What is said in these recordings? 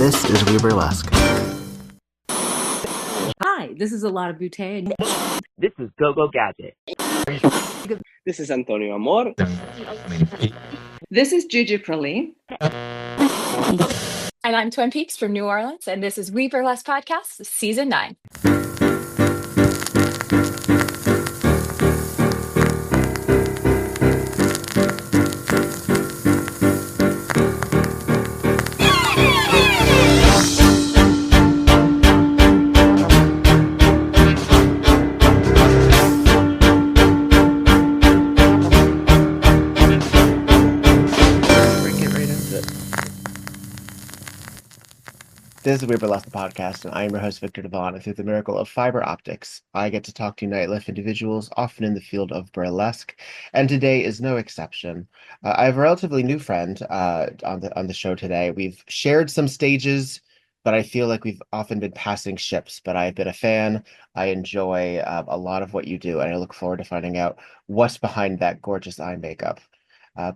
This is We Burlesque. Hi, this is a lot of bouteille. This is Go Go Gadget. This is Antonio Amor. This is Gigi Praline. And I'm Twin Peaks from New Orleans, and this is We Burlesque Podcast, Season 9. This is We Burlesque the podcast, and I am your host, Victor Devon. And through the miracle of fiber optics, I get to talk to nightlife individuals, often in the field of burlesque, and today is no exception. I have a relatively new friend on the show today. We've shared some stages, but I feel like we've often been passing ships. But I've been a fan. I enjoy a lot of what you do, and I look forward to finding out what's behind that gorgeous eye makeup.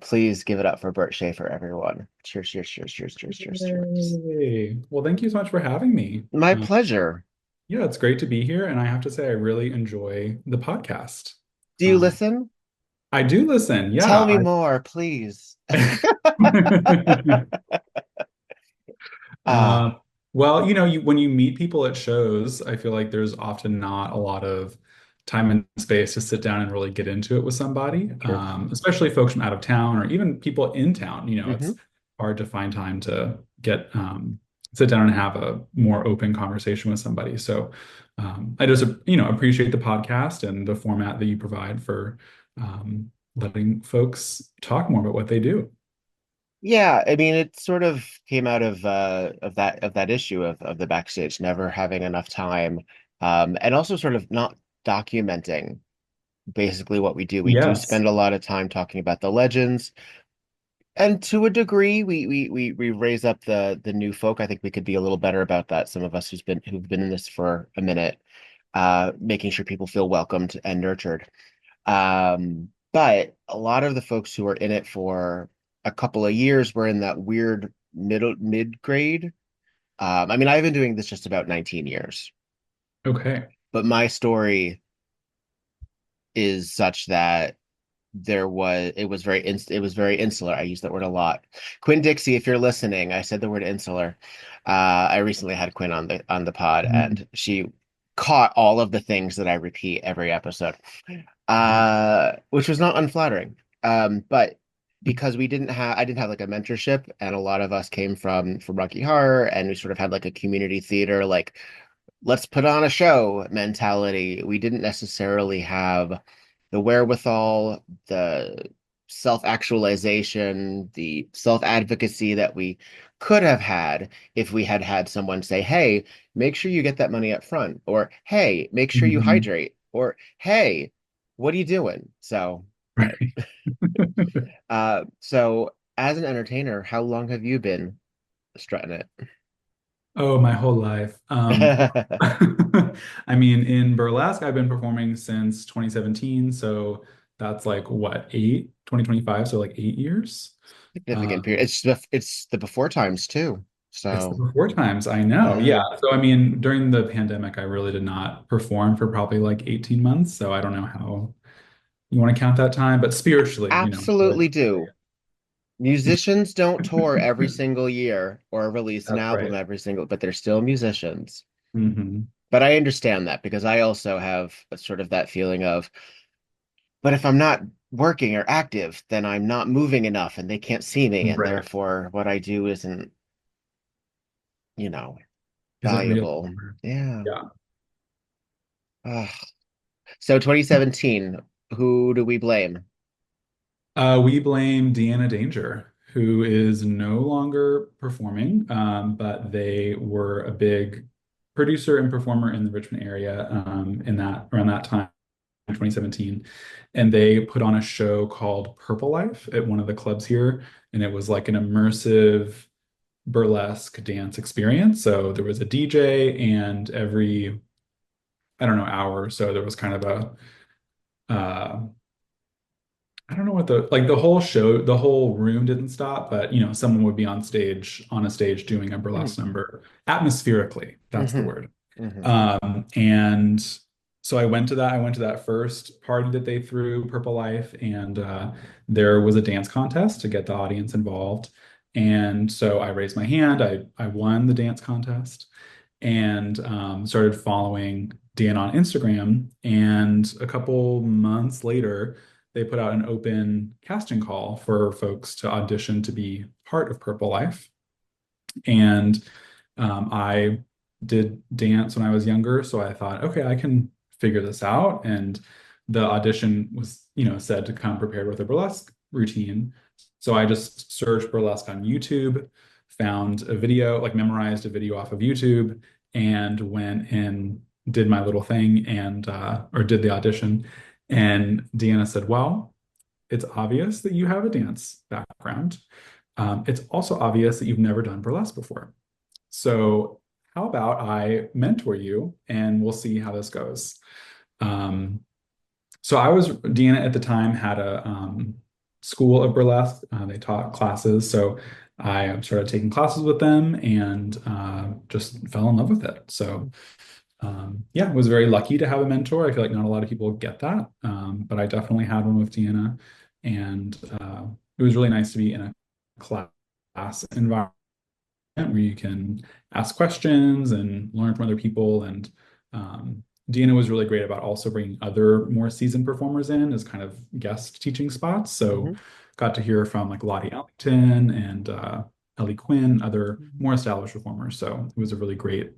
Please give it up for Bert Shaffer, everyone. Cheers, cheers, cheers, cheers, cheers, cheers, cheers. Yay. Well, thank you so much for having me. My pleasure. Yeah, it's great to be here. And I have to say, I really enjoy the podcast. Do you listen? I do listen. Yeah. Tell me more, please. Well, when you meet people at shows, I feel like there's often not a lot of time and space to sit down and really get into it with somebody, especially folks from out of town or even people in town. It's hard to find time to get sit down and have a more open conversation with somebody. So I just appreciate the podcast and the format that you provide for letting folks talk more about what they do. Yeah, I mean, it sort of came out of that issue of the backstage never having enough time, and also sort of not documenting basically what we do. We do Yes. spend a lot of time talking about the legends, and to a degree, we raise up the new folk. I think we could be a little better about that. Some of us who've been in this for a minute, making sure people feel welcomed and nurtured. But a lot of the folks who are in it for a couple of years were in that weird mid grade. I mean, I've been doing this just about 19 years. Okay. But my story is such that it was very insular. I use that word a lot. Quinn Dixie, if you're listening, I said the word insular. I recently had Quinn on the pod, and she caught all of the things that I repeat every episode, which was not unflattering. But because I didn't have like a mentorship, and a lot of us came from Rocky Horror, and we sort of had like a community theater, like let's put on a show mentality. We didn't necessarily have the wherewithal, the self-actualization, the self-advocacy that we could have had if we had had someone say, hey, make sure you get that money up front, or hey, make sure you hydrate, or hey, what are you doing? So, Right. so as an entertainer, how long have you been strutting it? Oh, my whole life. I mean, in burlesque, I've been performing since 2017. So that's like what, 2025. So like 8 years. Significant Um, period. It's the before times too. it's the So before times, I know. Yeah. So I mean, during the pandemic, I really did not perform for probably like 18 months. So I don't know how you want to count that time, but spiritually, absolutely do. Musicians don't tour every single year or release an That's album right. but they're still musicians. Hmm. But I understand that because I also have sort of that feeling of, but if I'm not working or active, then I'm not moving enough and they can't see me, and Right. therefore what I do isn't, you know, Isn't real. valuable. Yeah. Yeah. Ugh. So 2017, who do we blame? We blame Deanna Danger, who is no longer performing, but they were a big producer and performer in the Richmond area in that around that time, 2017. And they put on a show called Purple Life at one of the clubs here. And it was like an immersive burlesque dance experience. So there was a DJ, and every, I don't know, hour or so, there was kind of a I don't know what the whole show, the whole room didn't stop, but someone would be on a stage doing a Hmm. burlesque number atmospherically. That's the Hmm. word. Hmm. And so I went to that first party that they threw, Purple Life, and there was a dance contest to get the audience involved. And so I raised my hand. I won the dance contest and started following Dan on Instagram. And a couple months later, they put out an open casting call for folks to audition to be part of Purple Life. And I did dance when I was younger, so I thought, okay, I can figure this out. And the audition was, said to come prepared with a burlesque routine. So I just searched burlesque on YouTube, found a video, like memorized a video off of YouTube, and went and did my little thing and or did the audition. And Deanna said, well, it's obvious that you have a dance background. It's also obvious that you've never done burlesque before. So how about I mentor you and we'll see how this goes. Um, so Deanna at the time had a school of burlesque. They taught classes. So I started taking classes with them and just fell in love with it. So yeah, was very lucky to have a mentor. I feel like not a lot of people get that, but I definitely had one with Deanna. And it was really nice to be in a class environment where you can ask questions and learn from other people. And Deanna was really great about also bringing other more seasoned performers in as kind of guest teaching spots. So Hmm. got to hear from like Lottie Ellington and Ellie Quinn, other more established performers. So it was a really great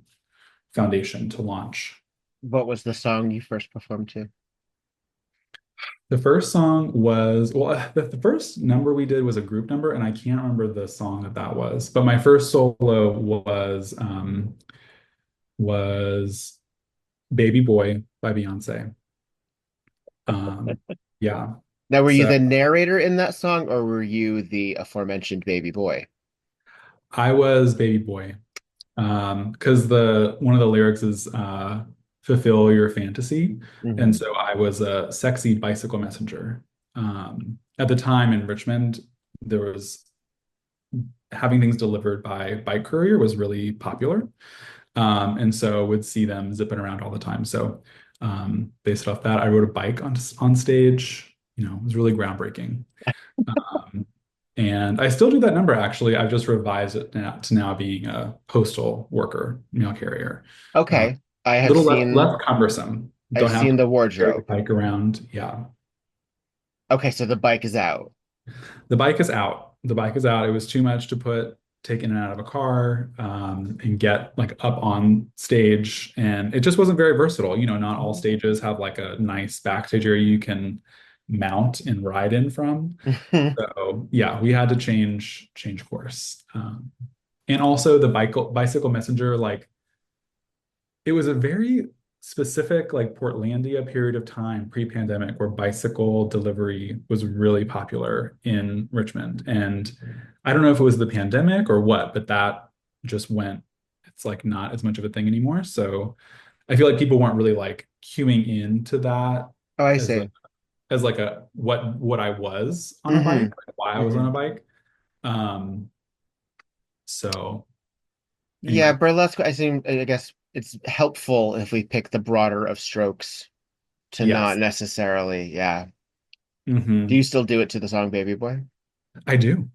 foundation to launch. What was the song you first performed to? The first song was, well, the first number we did was a group number, and I can't remember the song that was. But my first solo was Baby Boy by Beyonce. Um, yeah. Now, were you So the narrator in that song, or were you the aforementioned baby boy? I was Baby Boy. Because the one of the lyrics is fulfill your fantasy. And Hmm. so I was a sexy bicycle messenger. At the time in Richmond, there was having things delivered by bike courier was really popular. And so would see them zipping around all the time. So based off that, I rode a bike on stage. It was really groundbreaking. Um, and I still do that number actually. I've just revised it to now being a postal worker, mail carrier. A Okay, I have little seen less cumbersome. I've Don't have seen to the carry the wardrobe. bike around. Yeah. Okay, so the bike is out. The bike is out. The bike is out. It was too much to take in and out of a car and get like up on stage. And it just wasn't very versatile. Not all stages have like a nice backstage area you can mount and ride in from. So yeah, we had to change course. And also the bicycle messenger, like it was a very specific like Portlandia period of time pre-pandemic where bicycle delivery was really popular in Richmond. And I don't know if it was the pandemic or what, but that just went, it's like not as much of a thing anymore. So I feel like people weren't really like queuing into that Oh, I as a see. as like a what I was on a Hmm. bike, like why I was on Hmm. a bike. Um, so Yeah, anyway, burlesque, I guess it's helpful if we pick the broader of strokes to not yes. necessarily, yeah. Do Hmm. you still do it to the song Baby Boy? I do.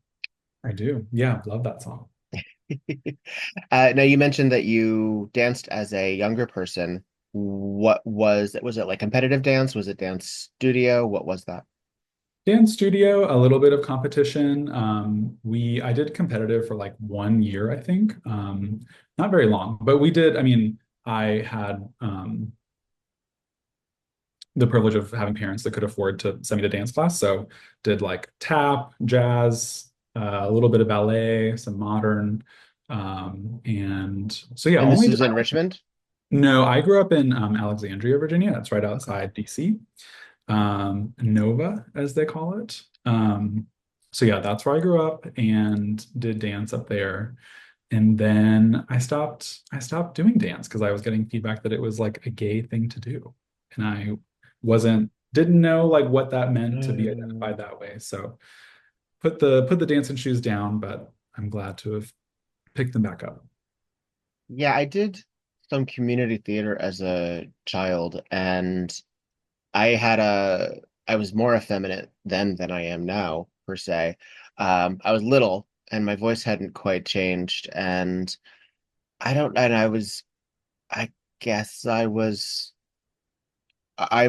I do. Yeah, love that song. Now you mentioned that you danced as a younger person. What was it like competitive dance? Was it dance studio? What was that? Dance studio, a little bit of competition. I did competitive for like 1 year, I think. Not very long, but we did. I mean, I had the privilege of having parents that could afford to send me to dance class. So did like tap, jazz, a little bit of ballet, some modern. And so yeah, And this only was in Richmond? no, I grew up in Alexandria, Virginia. That's right outside DC. Nova, as they call it. So yeah, that's where I grew up and did dance up there. And then I stopped doing dance because I was getting feedback that it was like a gay thing to do. And I wasn't didn't know like what that meant to be identified that way. So put the dancing shoes down, but I'm glad to have picked them back up. Yeah, I did some community theater as a child, and I had a I was more effeminate then than I am now, per se. I was little and my voice hadn't quite changed, and and I guess I've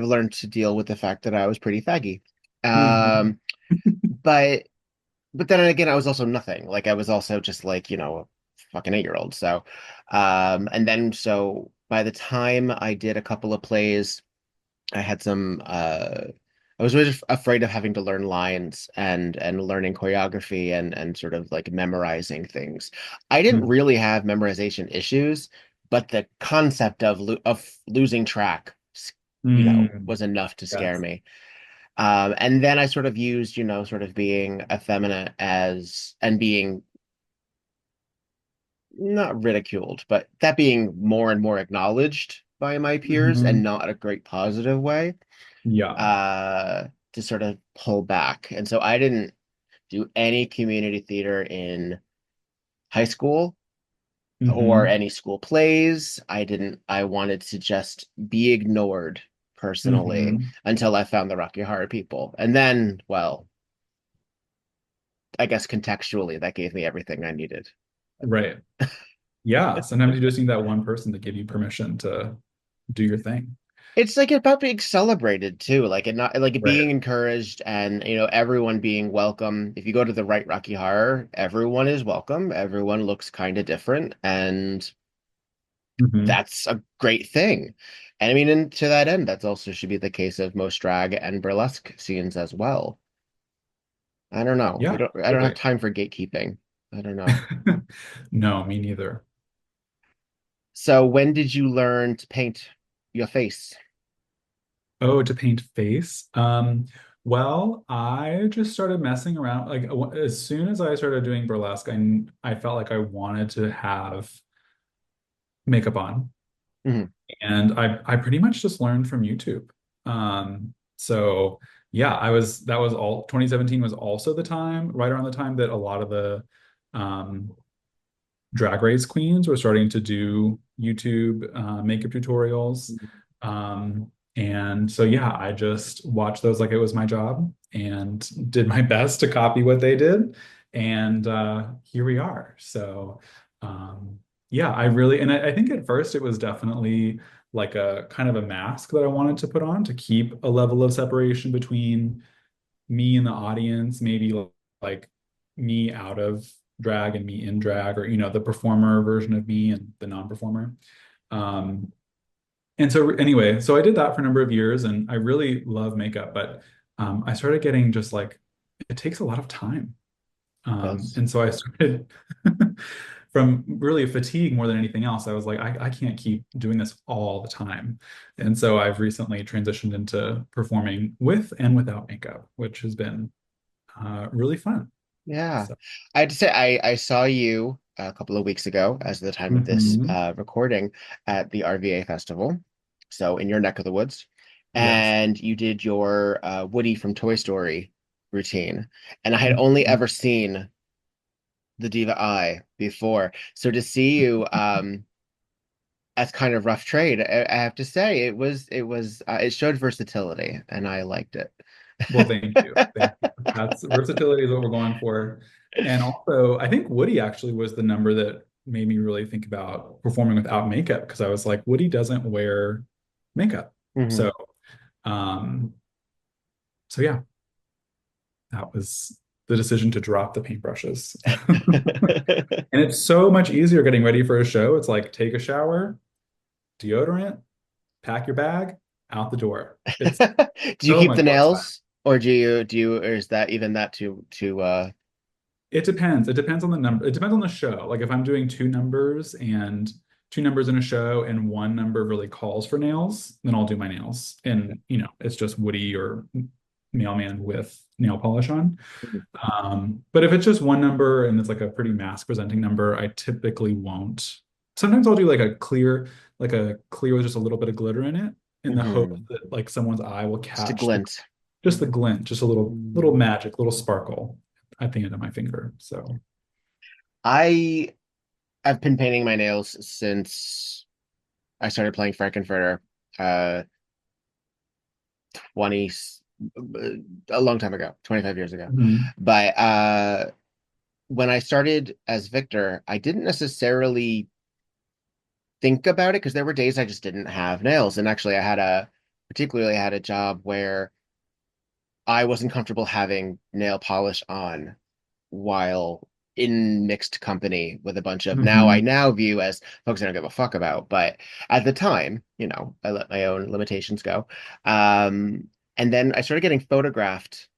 learned to deal with the fact that I was pretty faggy. Mhm. Um, but but then again, I was also nothing. Like I was also just like, a fucking 8-year-old. And then so by the time I did a couple of plays, I had some I was really afraid of having to learn lines and learning choreography and sort of like memorizing things. I didn't Mhm. really have memorization issues, but the concept of losing track, Mm, was enough to scare yes. me. And then I sort of used, sort of being effeminate as and being not ridiculed, but that being more and more acknowledged by my peers and Mhm. not a great positive way, Yeah. to sort of pull back. And so I didn't do any community theater in high school or Hmm. any school plays. I wanted to just be ignored personally Hmm. until I found the Rocky Horror people. And then, well, I guess contextually, that gave me everything I needed. Right. Yeah. Sometimes you just need that one person to give you permission to do your thing. It's like about being celebrated too, like it not like it Right. being encouraged and everyone being welcome. If you go to the right Rocky Horror, everyone is welcome. Everyone looks kind of different, and Hmm. that's a great thing. And I mean, and to that end, that's also should be the case of most drag and burlesque scenes as well. I don't know. Yeah, I don't have totally. time for gatekeeping. I don't know. No, me neither. So when did you learn to paint your face? Oh, to paint face. Well, I just started messing around. Like as soon as I started doing burlesque, I felt like I wanted to have makeup on. Mhm. And I pretty much just learned from YouTube. So yeah, that was all 2017 was also the time, right around the time that a lot of the um drag race queens were starting to do YouTube makeup tutorials. And so yeah, I just watched those like it was my job and did my best to copy what they did. And here we are. So yeah, I think at first it was definitely like a kind of a mask that I wanted to put on to keep a level of separation between me and the audience, maybe like me out of drag and me in drag, or the performer version of me and the non-performer. Um, and so anyway, so I did that for a number of years, and I really love makeup, but I started getting just like it takes a lot of time. Does. And so I started from really fatigue more than anything else. I was like, I can't keep doing this all the time. And so I've recently transitioned into performing with and without makeup, which has been really fun. Yeah. So, I had to say I saw you a couple of weeks ago as the time of this mhm. recording at the RVA festival. So in your neck of the woods. Yes. And you did your Woody from Toy Story routine. And I had only Mhm. ever seen the Diva Eye before. So to see you as kind of rough trade, I have to say it showed versatility and I liked it. Well, thank you. Thank you. That's versatility is what we're going for. And also, I think Woody actually was the number that made me really think about performing without makeup because I was like, Woody doesn't wear makeup. Mhm. So, um, so yeah, that was the decision to drop the paintbrushes. And it's so much easier getting ready for a show. It's like take a shower, deodorant, pack your bag, out the door. It's Do you so keep much the less time. nails, or or is that even that too It depends. It depends on the number. It depends on the show. Like if I'm doing two numbers in a show and one number really calls for nails, then I'll do my nails. And it's just Woody or Mailman with nail polish on. But if it's just one number and it's like a pretty mask presenting number, I typically won't. Sometimes I'll do like a clear with just a little bit of glitter in it. in the hope Hmm. that like someone's eye will Just a catch glint. just the glint, just a little magic, little sparkle at the end of my finger. So, I I've been painting my nails since I started playing Frankenfurter, 20 a long time ago, 25 years ago. mhm. But when I started as Victor, I didn't necessarily think about it because there were days I just didn't have nails. And actually particularly I had a job where I wasn't comfortable having nail polish on while in mixed company with a bunch of now I Mhm. now view as folks I don't give a fuck about. But at the time, I let my own limitations go. And then I started getting photographed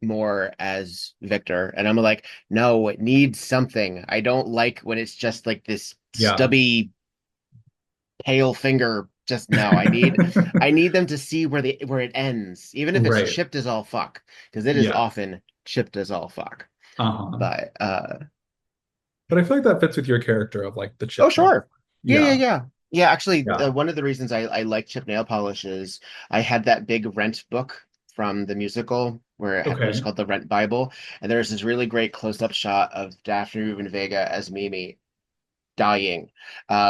more as Victor, and I'm like, no, it needs something. I don't like when it's just like this Yeah. stubby pale finger. Just no, I need them to see where it ends, even if it's Right. chipped as all fuck, because it is Yeah. often chipped as all fuck. Uh-huh. But But I feel like that fits with your character of like the oh chip nail. sure. Yeah, yeah, Yeah. yeah. Yeah, actually, Yeah. one of the reasons I like chip nail polish is I had that big Rent book from the musical where it was Okay. called the Rent Bible, and there's this really great close-up shot of Daphne Rubin Vega as Mimi dying,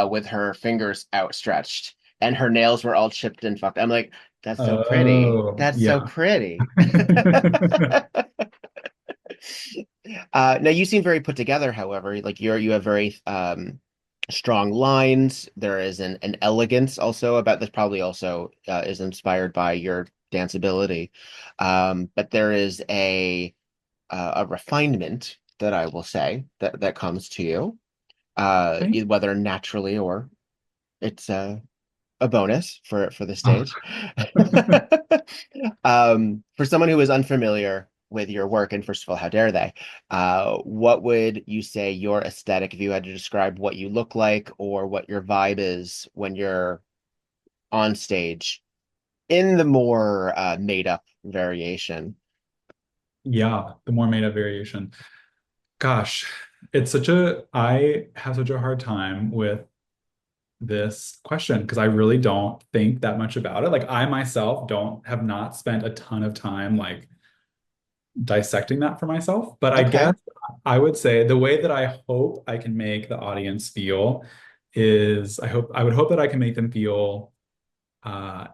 with her fingers outstretched, and her nails were all chipped and fucked. I'm like, that's so pretty. Oh, That's so yeah. pretty. Now you seem very put together, however. Like you have very strong lines. There is an elegance also about this, probably also is inspired by your danceability. But there is a refinement that I will say that comes to you, Thank whether naturally or it's a bonus for the you. stage. For someone who is unfamiliar with your work, and first of all, how dare they? What would you say your aesthetic, if you had to describe what you look like or what your vibe is when you're on stage in the more made up variation? Yeah, the more made up variation. Gosh, I have such a hard time with this question because I really don't think that much about it. Like I myself don't have not spent a ton of time like dissecting that for myself. But I Okay. guess I would say the way that I hope I can make the audience feel is I would hope that I can make them feel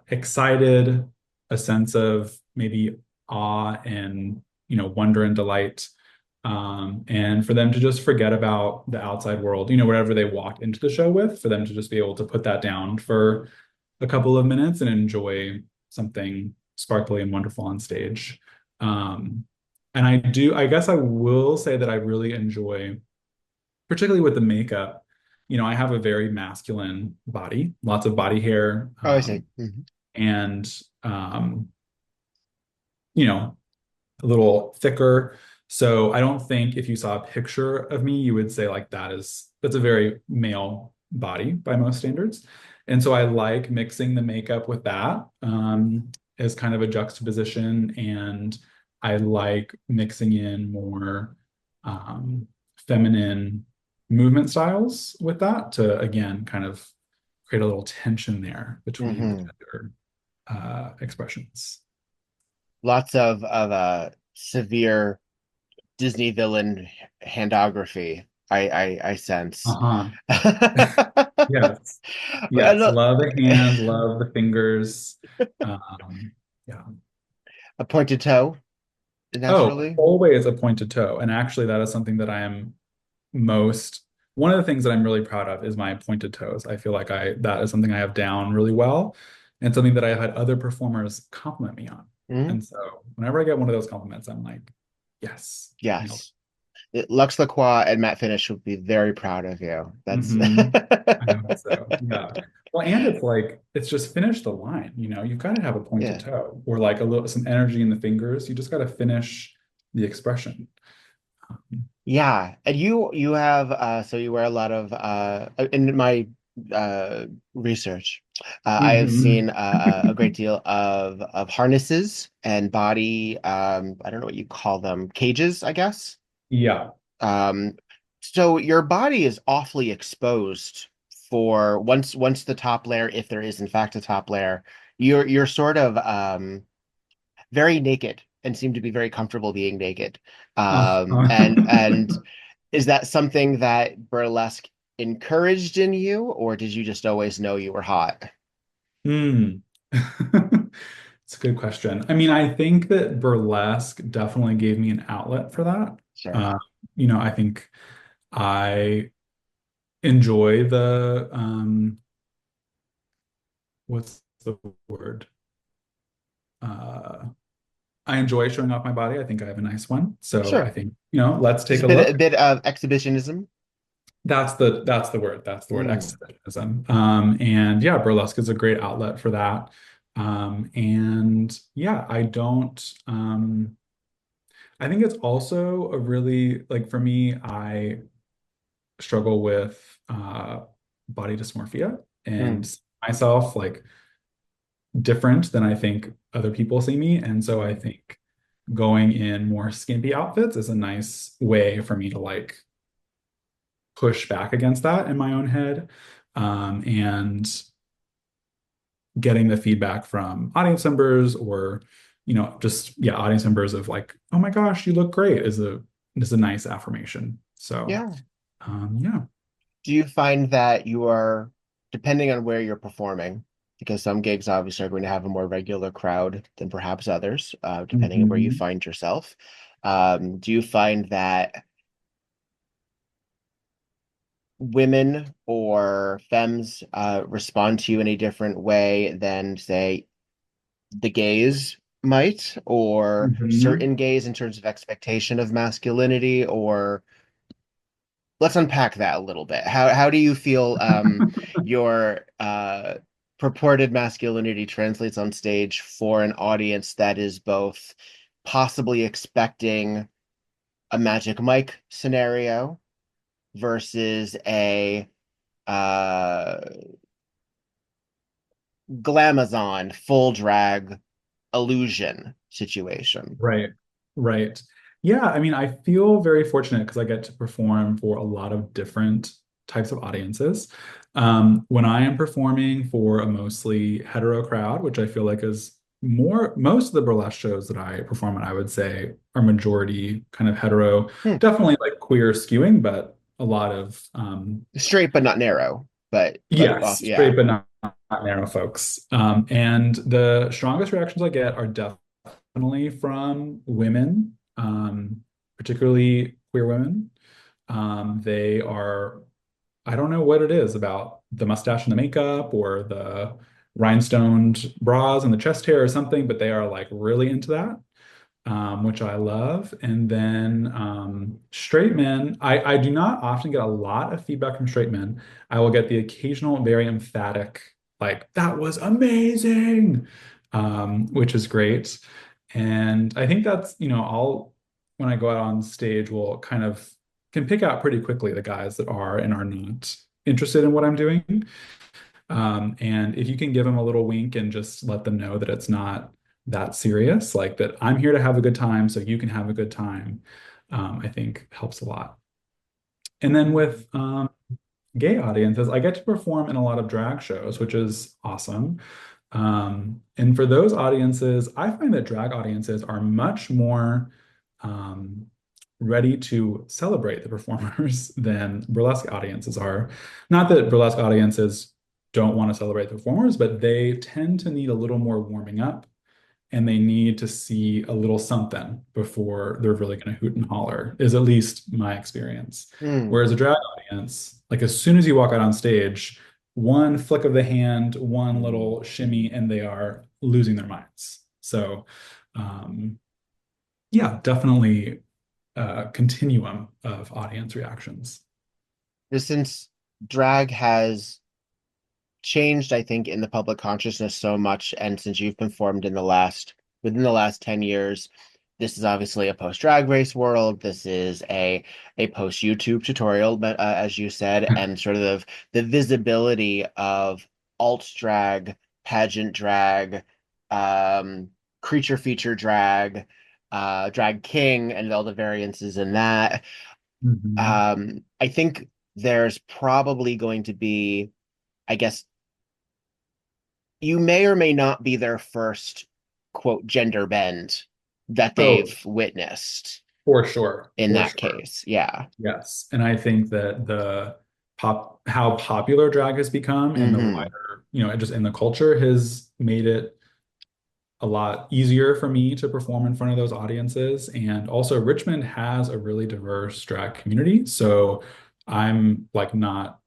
excited, a sense of maybe awe and wonder and delight, and for them to just forget about the outside world, whatever they walked into the show with, for them to just be able to put that down for a couple of minutes and enjoy something sparkly and wonderful on stage. Um, and I guess I will say that I really enjoy, particularly with the makeup. I have a very masculine body, lots of body hair, Oh, I see. Mhm. and um, you know, a little thicker. So I don't think if you saw a picture of me, you would say like that's a very male body by most standards. And so I like mixing the makeup with that, as kind of a juxtaposition. And I like mixing in more feminine movement styles with that to again kind of create a little tension there between the Mhm. gender expressions. Lots of severe Disney villain handography. I sense. Uh-huh. Yes. And, Yes. Love the hands, love the fingers. Yeah. a pointed toe, Oh, naturally. always a pointed toe. And actually, that is something that I am most, one of the things that I'm really proud of is my pointed toes. I feel like that is something I have down really well and something that I've had other performers compliment me on. Mhm. And so whenever I get one of those compliments, I'm like, yes, nailed Yes. Lux Lacroix and Matt Finish would be very proud of you. it. That's I hope so. Yeah. Well, and it's like it's just finish the line. You've got to have a pointed yeah. toe or like some energy in the fingers. You just got to finish the expression. Yeah. And you have so you wear a lot of in my research, I have Hmm. seen a great deal of harnesses and body, I don't know what you call them, cages, I guess. Yeah. Um, so your body is awfully exposed for once the top layer, if there is in fact a top layer, you're sort of very naked and seem to be very comfortable being naked. And is that something that burlesque encouraged in you, or did you just always know you were hot? Hmm. It's a good question. I mean, I think that burlesque definitely gave me an outlet for that. Sure. Uh, I think I enjoy the what's the word? Uh, I enjoy showing off my body. I think I have a nice one. So I Sure. think, let's Just take a a bit a look. bit of exhibitionism. That's the word. That's the word, Mm, exhibitionism. And yeah, burlesque is a great outlet for that. And yeah, I think it's also a really, like, for me, I struggle with body dysmorphia and mm, myself like different than I think other people see me. And so I mm. think going in more skimpy outfits is a nice way for me to like push back against that in my own head. And getting the feedback from audience members or, just yeah, audience members of like, oh my gosh, you look great is a nice affirmation. So Yeah. yeah. Do you find that you are, depending on where you're performing, because some gigs obviously are going to have a more regular crowd than perhaps others, depending on where you Mhm. find yourself. Do you find that women or femmes respond to you in a different way than, say, the gays might, or Mhm. certain gays in terms of expectation of masculinity, or let's unpack that a little bit. How do you feel your purported masculinity translates on stage for an audience that is both possibly expecting a Magic Mike scenario versus a uh glamazon full drag illusion situation? Right. Right. Yeah, I mean, I feel very fortunate because I get to perform for a lot of different types of audiences. When I am performing for a mostly hetero crowd, which I feel like is most of the burlesque shows that I perform at, I would say are majority kind of hetero, Hmm. definitely like queer skewing, but a lot of Straight but not narrow, but yes, yeah. straight but not narrow folks. And the strongest reactions I get are definitely from women, particularly queer women. They are, I don't know what it is about the mustache and the makeup or the rhinestoned bras and the chest hair or something, but they are like really into that, which I love. And then straight men, I do not often get a lot of feedback from straight men. I will get the occasional very emphatic, like, that was amazing, which is great. And I think that's, when I go out on stage, will kind of can pick out pretty quickly the guys that are and are not interested in what I'm doing. And if you can give them a little wink and just let them know that it's not that serious, like that I'm here to have a good time, so you can have a good time, I think helps a lot. And then with gay audiences, I get to perform in a lot of drag shows, which is awesome. And for those audiences, I find that drag audiences are much more um, ready to celebrate the performers than burlesque audiences are. Not that burlesque audiences don't want to celebrate the performers, but they tend to need a little more warming up and they need to see a little something before they're really going to hoot and holler, is at least my experience. Hmm. Whereas a drag audience, like as soon as you walk out on stage, one flick of the hand, one little shimmy, and they are losing their minds. So, um, yeah, definitely a continuum of audience reactions. Just since drag has changed, I think, in the public consciousness so much, and since you've performed within the last 10 years, this is obviously a post drag race world. This is a post YouTube tutorial, but as you said, and sort of the visibility of alt drag, pageant drag, um, creature feature drag, drag king, and all the variances in that. Mhm. I think there's probably going to be, I guess, you may or may not be their first quote gender bend that Oh, they've witnessed for sure, in for that sure. case. Yeah. Yes. And I think that the how popular drag has become and the Hmm. wider, just in the culture has made it a lot easier for me to perform in front of those audiences. And also Richmond has a really diverse drag community. So I'm like not,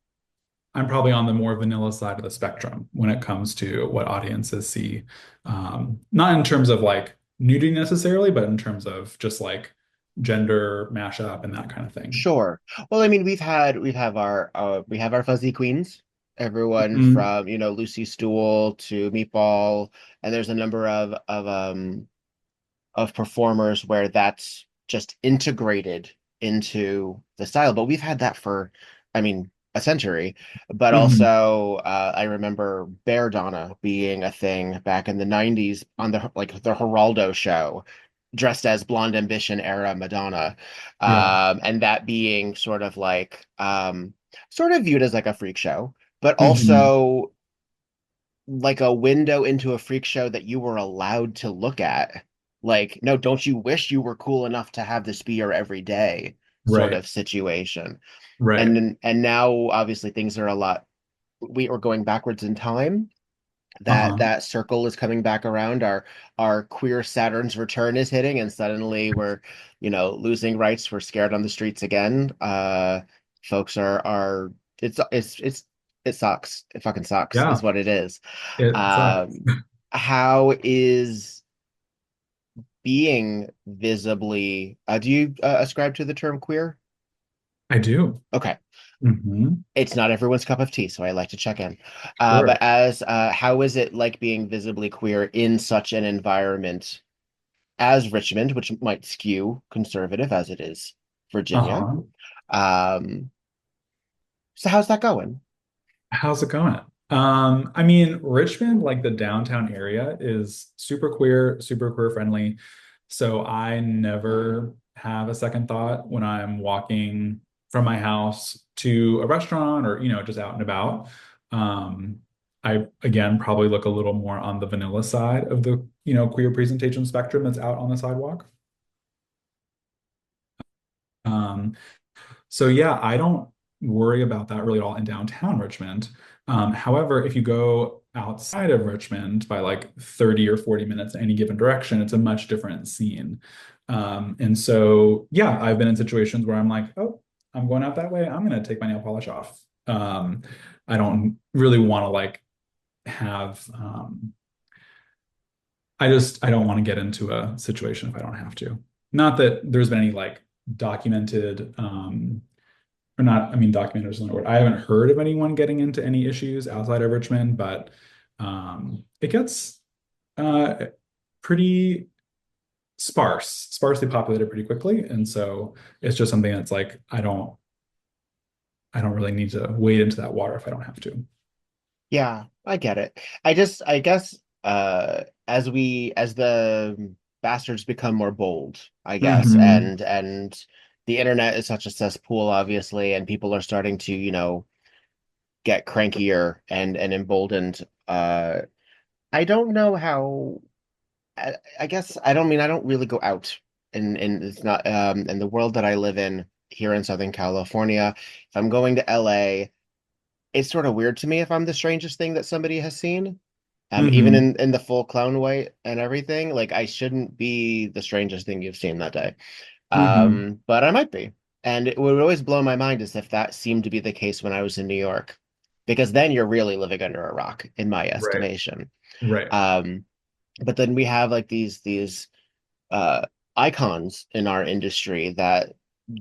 I'm probably on the more vanilla side of the spectrum when it comes to what audiences see. Not in terms of like nudity necessarily, but in terms of just like gender mashup and that kind of thing. Sure. Well, I mean, we have our fuzzy queens, everyone Mhm. from, Lucy Stool to Meatball, and there's a number of performers where that's just integrated into the style. But we've had that for, I mean, a century. But Mhm. also, I remember Bear Donna being a thing back in the 90s on the Geraldo show, dressed as Blonde Ambition era Madonna. Yeah. And that being sort of viewed as like a freak show, but Mhm. also like a window into a freak show that you were allowed to look at. Like, no, don't you wish you were cool enough to have this be your everyday sort Right. of situation? Right. And now obviously things are a lot we are going backwards in time. That Uh-huh. that circle is coming back around. Our queer Saturn's return is hitting, and suddenly we're, losing rights. We're scared on the streets again. Folks are it sucks. It fucking sucks, is Yeah. what it is. It sucks. Um, how is being visibly, do you ascribe to the term queer? I do. Okay. Hmm. It's not everyone's cup of tea, so I like to check in. But Sure. as how is it like being visibly queer in such an environment as Richmond, which might skew conservative as it is Virginia? Uh-huh. Um, so how's that going? How's it going? I mean, Richmond, like the downtown area, is super queer friendly. So I never have a second thought when I'm walking from my house to a restaurant or, just out and about. Um, I again probably look a little more on the vanilla side of the, queer presentation spectrum that's out on the sidewalk. Um, So yeah, I don't worry about that really at all in downtown Richmond. However, if you go outside of Richmond by like 30 or 40 minutes in any given direction, it's a much different scene. And so yeah, I've been in situations where I'm like, oh, I'm going out that way. I'm gonna take my nail polish off. I don't really want to like have I don't want to get into a situation if I don't have to. Not that there's been any like documented or not, I mean, documented is the word. I haven't heard of anyone getting into any issues outside of Richmond, but it gets uh, pretty sparsely populated pretty quickly. And so it's just something that's like, I don't really need to wade into that water if I don't have to. Yeah, I get it. I guess as the bastards become more bold, I guess, Hmm. and the internet is such a cesspool, obviously, and people are starting to, get crankier and emboldened. I don't know how. I guess I don't really go out, and it's not in the world that I live in here in Southern California. If I'm going to LA, it's sort of weird to me if I'm the strangest thing that somebody has seen. Even Hmm. in the full clown way and everything, like I shouldn't be the strangest thing you've seen that day. Hmm. But I might be. And it would always blow my mind as if that seemed to be the case when I was in New York, because then you're really living under a rock, in my Right. estimation. Right. Um, but then we have like these uh icons in our industry that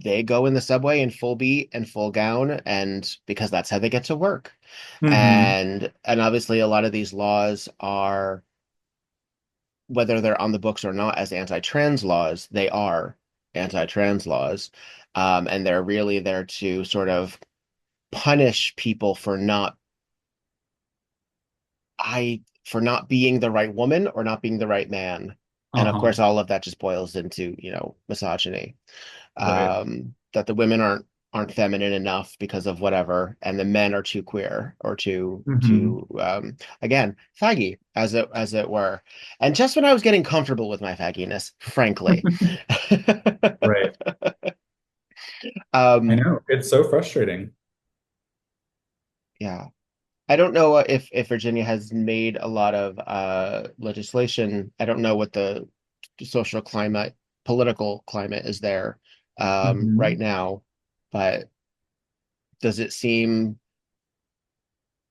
they go in the subway in full beat and full gown, and because that's how they get to work. Hmm. And obviously a lot of these laws are, whether they're on the books or not as anti-trans laws, they are anti-trans laws. And they're really there to sort of punish people for not being the right woman or not being the right man. And of Uh-huh. course, all of that just boils into, misogyny. Right. That the women aren't. aren't feminine enough because of whatever, and the men are too queer or Hmm. again, faggy, as it were. And just when I was getting comfortable with my fagginess, frankly. Right. I Um, know. It's so frustrating. yeah. I don't know if Virginia has made a lot of legislation. I don't know what the social climate, political climate is there right Hmm. now, but does it seem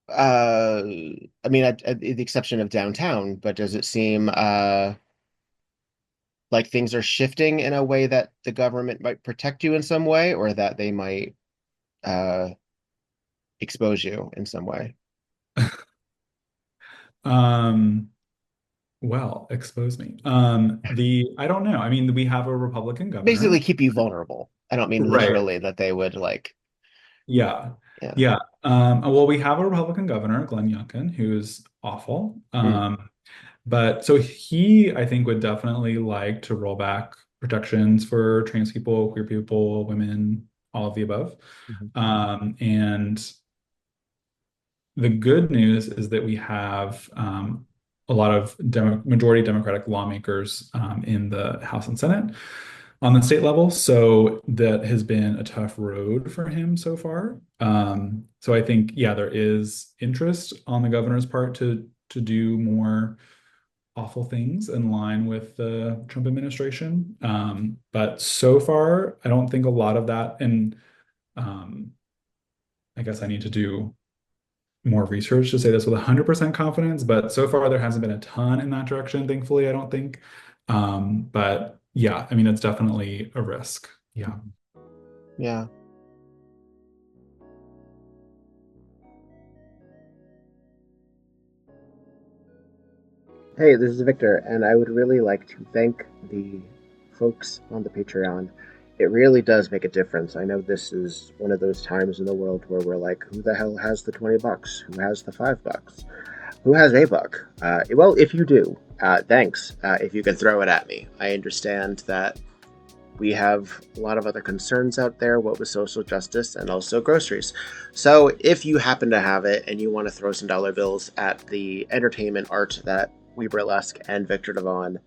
uh I mean at the exception of downtown, but does it seem like things are shifting in a way that the government might protect you in some way, or that they might uh expose you in some way? Um, well, expose me. I don't know. I mean, we have a Republican Basically governor. keep you vulnerable. I don't mean Right. literally that they would like, Yeah. yeah. Yeah. Well, we have a Republican governor, Glenn Youngkin, who's awful. Mm, But so he, I think, would definitely like to roll back protections for trans people, queer people, women, all of the above. mhm, And the good news is that we have a lot of majority Democratic lawmakers in the House and Senate on the state level. So that has been a tough road for him so far. So I think, yeah, there is interest on the governor's part to do more awful things in line with the Trump administration. But so far, I don't think a lot of that, and um, I guess I need to do more research to say this with 100% confidence, but so far there hasn't been a ton in that direction, thankfully, I don't think. But yeah, I mean, it's definitely a risk. Yeah. mhm. Yeah. Hey, this is Victor, and I would really like to thank the folks on the Patreon. It really does make a difference. I know this is one of those times in the world where we're like, who the hell has the $20? Who has the $5? Who has a buck? Well, if you do, thanks. If you can throw it at me. I understand that we have a lot of other concerns out there, what with social justice and also groceries. So if you happen to have it and you want to throw some dollar bills at the entertainment art that We Burlesque and Victor Devon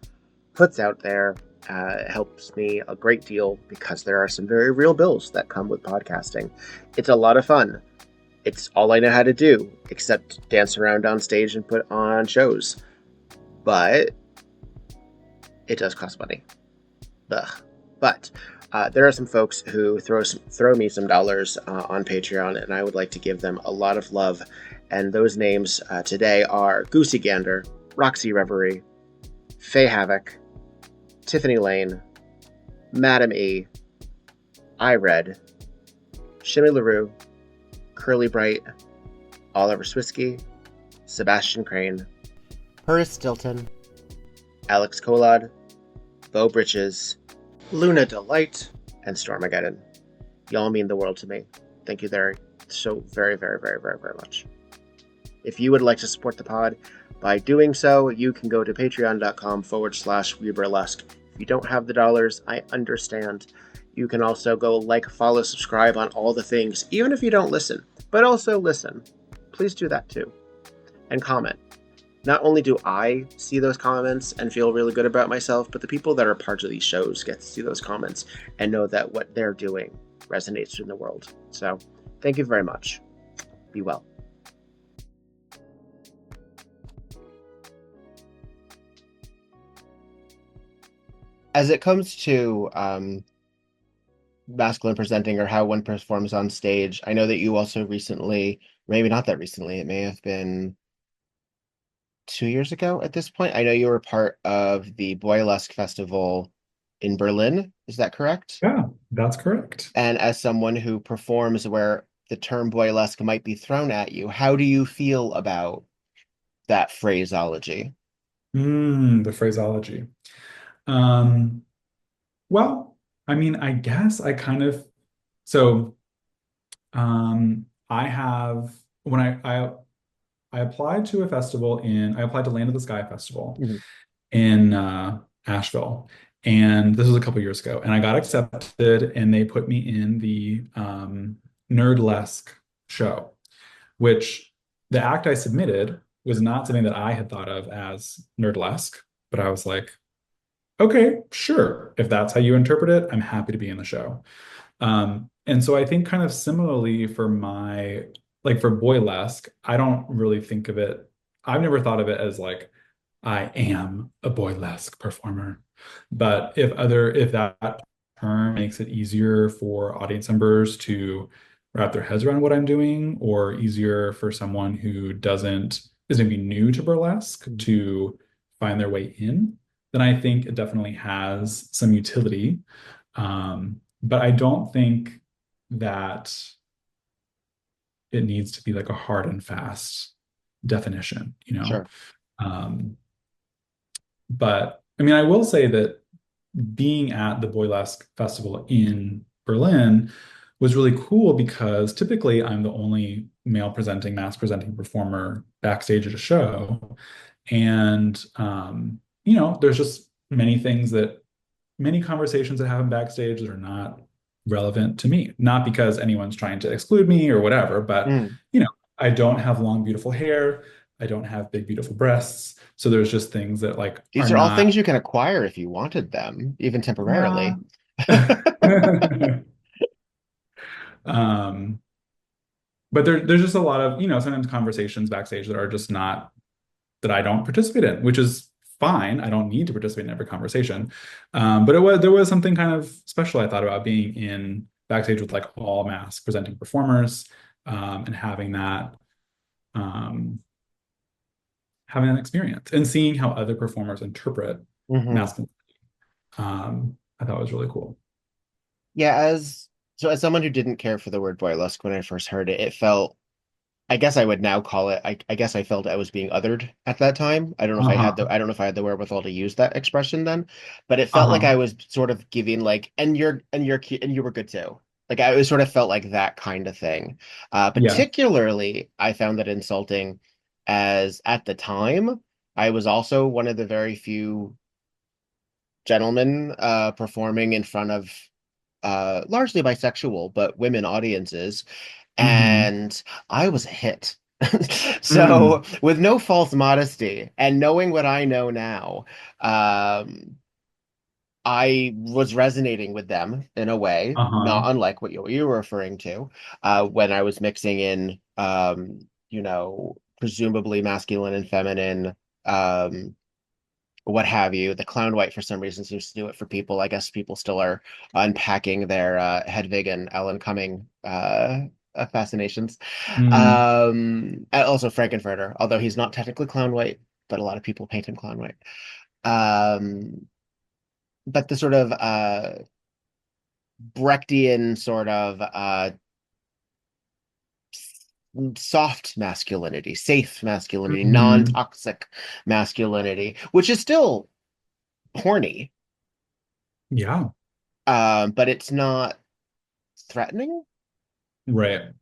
puts out there, it helps me a great deal because there are some very real bills that come with podcasting. It's a lot of fun. It's all I know how to do, except dance around on stage and put on shows. But it does cost money. Ugh. But there are some folks who throw me some dollars on Patreon, and I would like to give them a lot of love. And those names today are Goosey Gander, Roxy Reverie, Faye Havoc, Tiffany Lane, Madam E, iRed, Shimmy LaRue, Curly Bright, Oliver Swisky, Sebastian Crane, Horace Stilton, Alex Colad, Bo Britches, Luna Delight, and Stormageddon. Y'all mean the world to me. Thank you there so very, very, very, very, very much. If you would like to support the pod, by doing so, you can go to patreon.com/weburlesque. If you don't have the dollars, I understand. You can also go like, follow, subscribe on all the things, even if you don't listen, but also listen. Please do that too. And comment. Not only do I see those comments and feel really good about myself, but the people that are parts of these shows get to see those comments and know that what they're doing resonates in the world. So, thank you very much. Be well. As it comes to masculine presenting or how one performs on stage, I know that you also recently, maybe not that recently, it may have been 2 years ago at this point. I know you were part of the Boylesque Festival in Berlin. Is that correct? Yeah, that's correct. And as someone who performs where the term Boylesque might be thrown at you, how do you feel about that phraseology? The phraseology. Um, well, I mean, I guess I kind of so I have when I applied to a festival I applied to Land of the Sky Festival Mhm. in Asheville. And this was a couple years ago. And I got accepted, and they put me in the Nerdlesque show, which the act I submitted was not something that I had thought of as Nerdlesque, but I was like, okay, sure. If that's how you interpret it, I'm happy to be in the show. And so I think kind of similarly for like for Boylesque, I don't really think of it, I've never thought of it as like, I am a Boylesque performer. But if that term makes it easier for audience members to wrap their heads around what I'm doing, or easier for someone who is maybe new to burlesque to find their way in, then I think it definitely has some utility. But I don't think that it needs to be like a hard and fast definition, you know? Sure. Um, but I mean, I will say that being at the Boylesque Festival in Berlin was really cool because typically I'm the only male presenting, mass presenting performer backstage at a show. And, there's just many conversations that happen backstage that are not relevant to me. Not because anyone's trying to exclude me or whatever, but, Mm. you know, I don't have long, beautiful hair. I don't have big, beautiful breasts. So there's just things that like are These are all not, things you can acquire if you wanted them, even yeah. temporarily. Um, but there's just a lot of, sometimes conversations backstage that are just not, that I don't participate in, which is fine. I don't need to participate in every conversation. But there was something kind of special I thought about being in backstage with like all mass presenting performers, and um, having that experience and seeing how other performers interpret Hmm. masculinity. I thought was really cool. Yeah, as someone who didn't care for the word boylesque when I first heard it, it felt I guess I would now call it I guess I felt I was being othered at that time. Uh-huh. I don't know if I had the wherewithal to use that expression then, but it felt like Uh-huh. I was sort of giving like and you were good too. Like I sort of felt like that kind of thing. Yeah. Particularly I found that insulting as at the time I was also one of the very few gentlemen performing in front of largely bisexual but women audiences, Hmm. and I was a hit. So, Mm. with no false modesty and knowing what I know now, um, I was resonating with them in a way, Uh-huh. not unlike what you were referring to, when I was mixing in, presumably masculine and feminine, um, what have you. The clown white, for some reason, seems to do it for people. I guess people still are unpacking their Hedwig and Ellen Cumming fascinations. Mm. And also Frankenfurter, although he's not technically clown white, but a lot of people paint him clown white. Um, but the sort of Brechtian sort of soft masculinity, safe masculinity, Hmm. non-toxic masculinity, which is still horny, Yeah. but it's not threatening Right.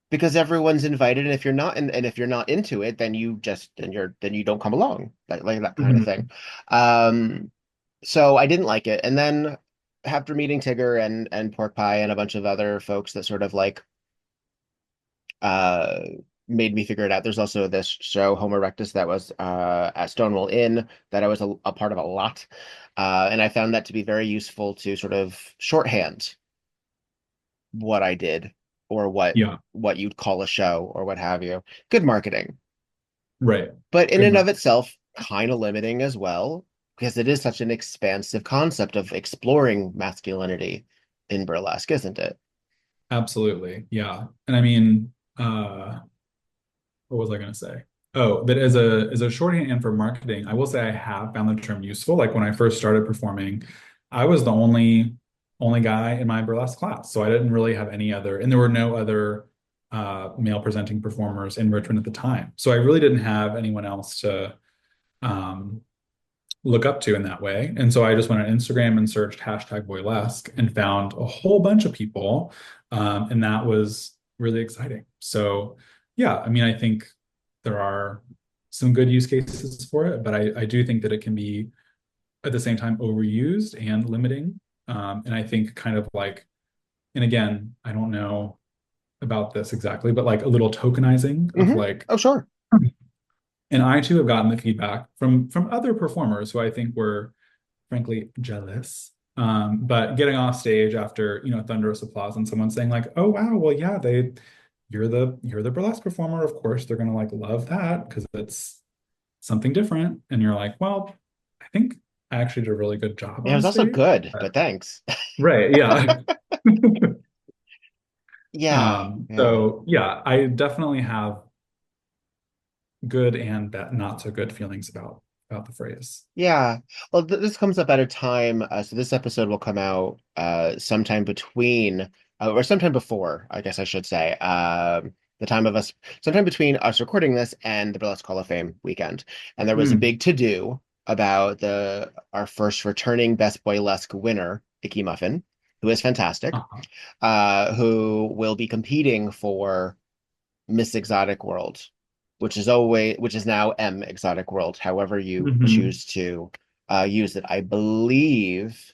because everyone's invited, and if you're not and if you're not into it, then then you don't come along, like that kind of thing. Hmm. Um, so I didn't like it, and then after meeting Tigger and Pork Pie and a bunch of other folks that sort of like uh made me figure it out. There's also this show Homo Erectus that was at Stonewall Inn that I was a part of a lot, and I found that to be very useful to sort of shorthand what I did or Yeah. what you'd call a show or what have you. Good marketing, Right. but in Good and of mark. itself, kind of limiting as well, because it is such an expansive concept of exploring masculinity in burlesque, isn't it? Absolutely. Yeah. And I mean, what was I going to say? Oh, that as a shorthand for marketing, I will say I have found the term useful. Like when I first started performing, I was the only guy in my burlesque class, so I didn't really have any other, and there were no other male presenting performers in Richmond at the time. So I really didn't have anyone else to um, look up to in that way. And so I just went on Instagram and searched hashtag boylesque and found a whole bunch of people. And that was really exciting. So yeah, I mean, I think there are some good use cases for it, but I do think that it can be at the same time overused and limiting. And I think kind of like, and again, I don't know about this exactly, but like a little tokenizing of like, Oh, sure. and I too have gotten the feedback from other performers who I think were frankly jealous. But getting off stage after, thunderous applause and someone saying like, "Oh wow, well yeah, you're the burlesque performer. Of course, they're gonna like love that because it's something different." And you're like, "Well, I think I actually did a really good job It on was also stage." good, But, but thanks. right, yeah. Yeah, yeah. So yeah, I definitely have good and bad, not so good feelings about the phrase. Yeah. Well, th this comes up at a time. So this episode will come out sometime between, or sometime before, I guess I should say, the time of us, sometime between us recording this and the Burlesque Hall of Fame weekend. And there was a Mm. big to-do about our first returning Best Boylesque winner, Icky Muffin, who is fantastic, Uh-huh. who will be competing for Miss Exotic World, which is now M Exotic World, however you Hmm. choose to use it. I believe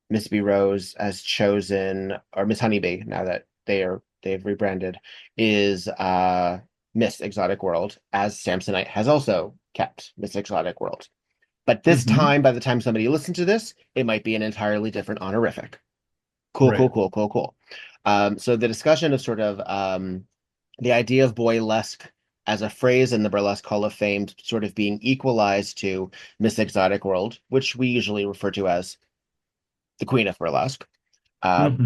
Miss B Rose has chosen, or Miss Honeybee, now that they've rebranded, is Miss Exotic World, as Samsonite has also kept Miss Exotic World. But this Hmm. time, by the time somebody listens to this, it might be an entirely different honorific. Cool, cool, Right. cool, cool, cool. So the discussion of sort of the idea of boylesque as a phrase in the Burlesque Hall of Fame sort of being equalized to Miss Exotic World, which we usually refer to as the Queen of Burlesque,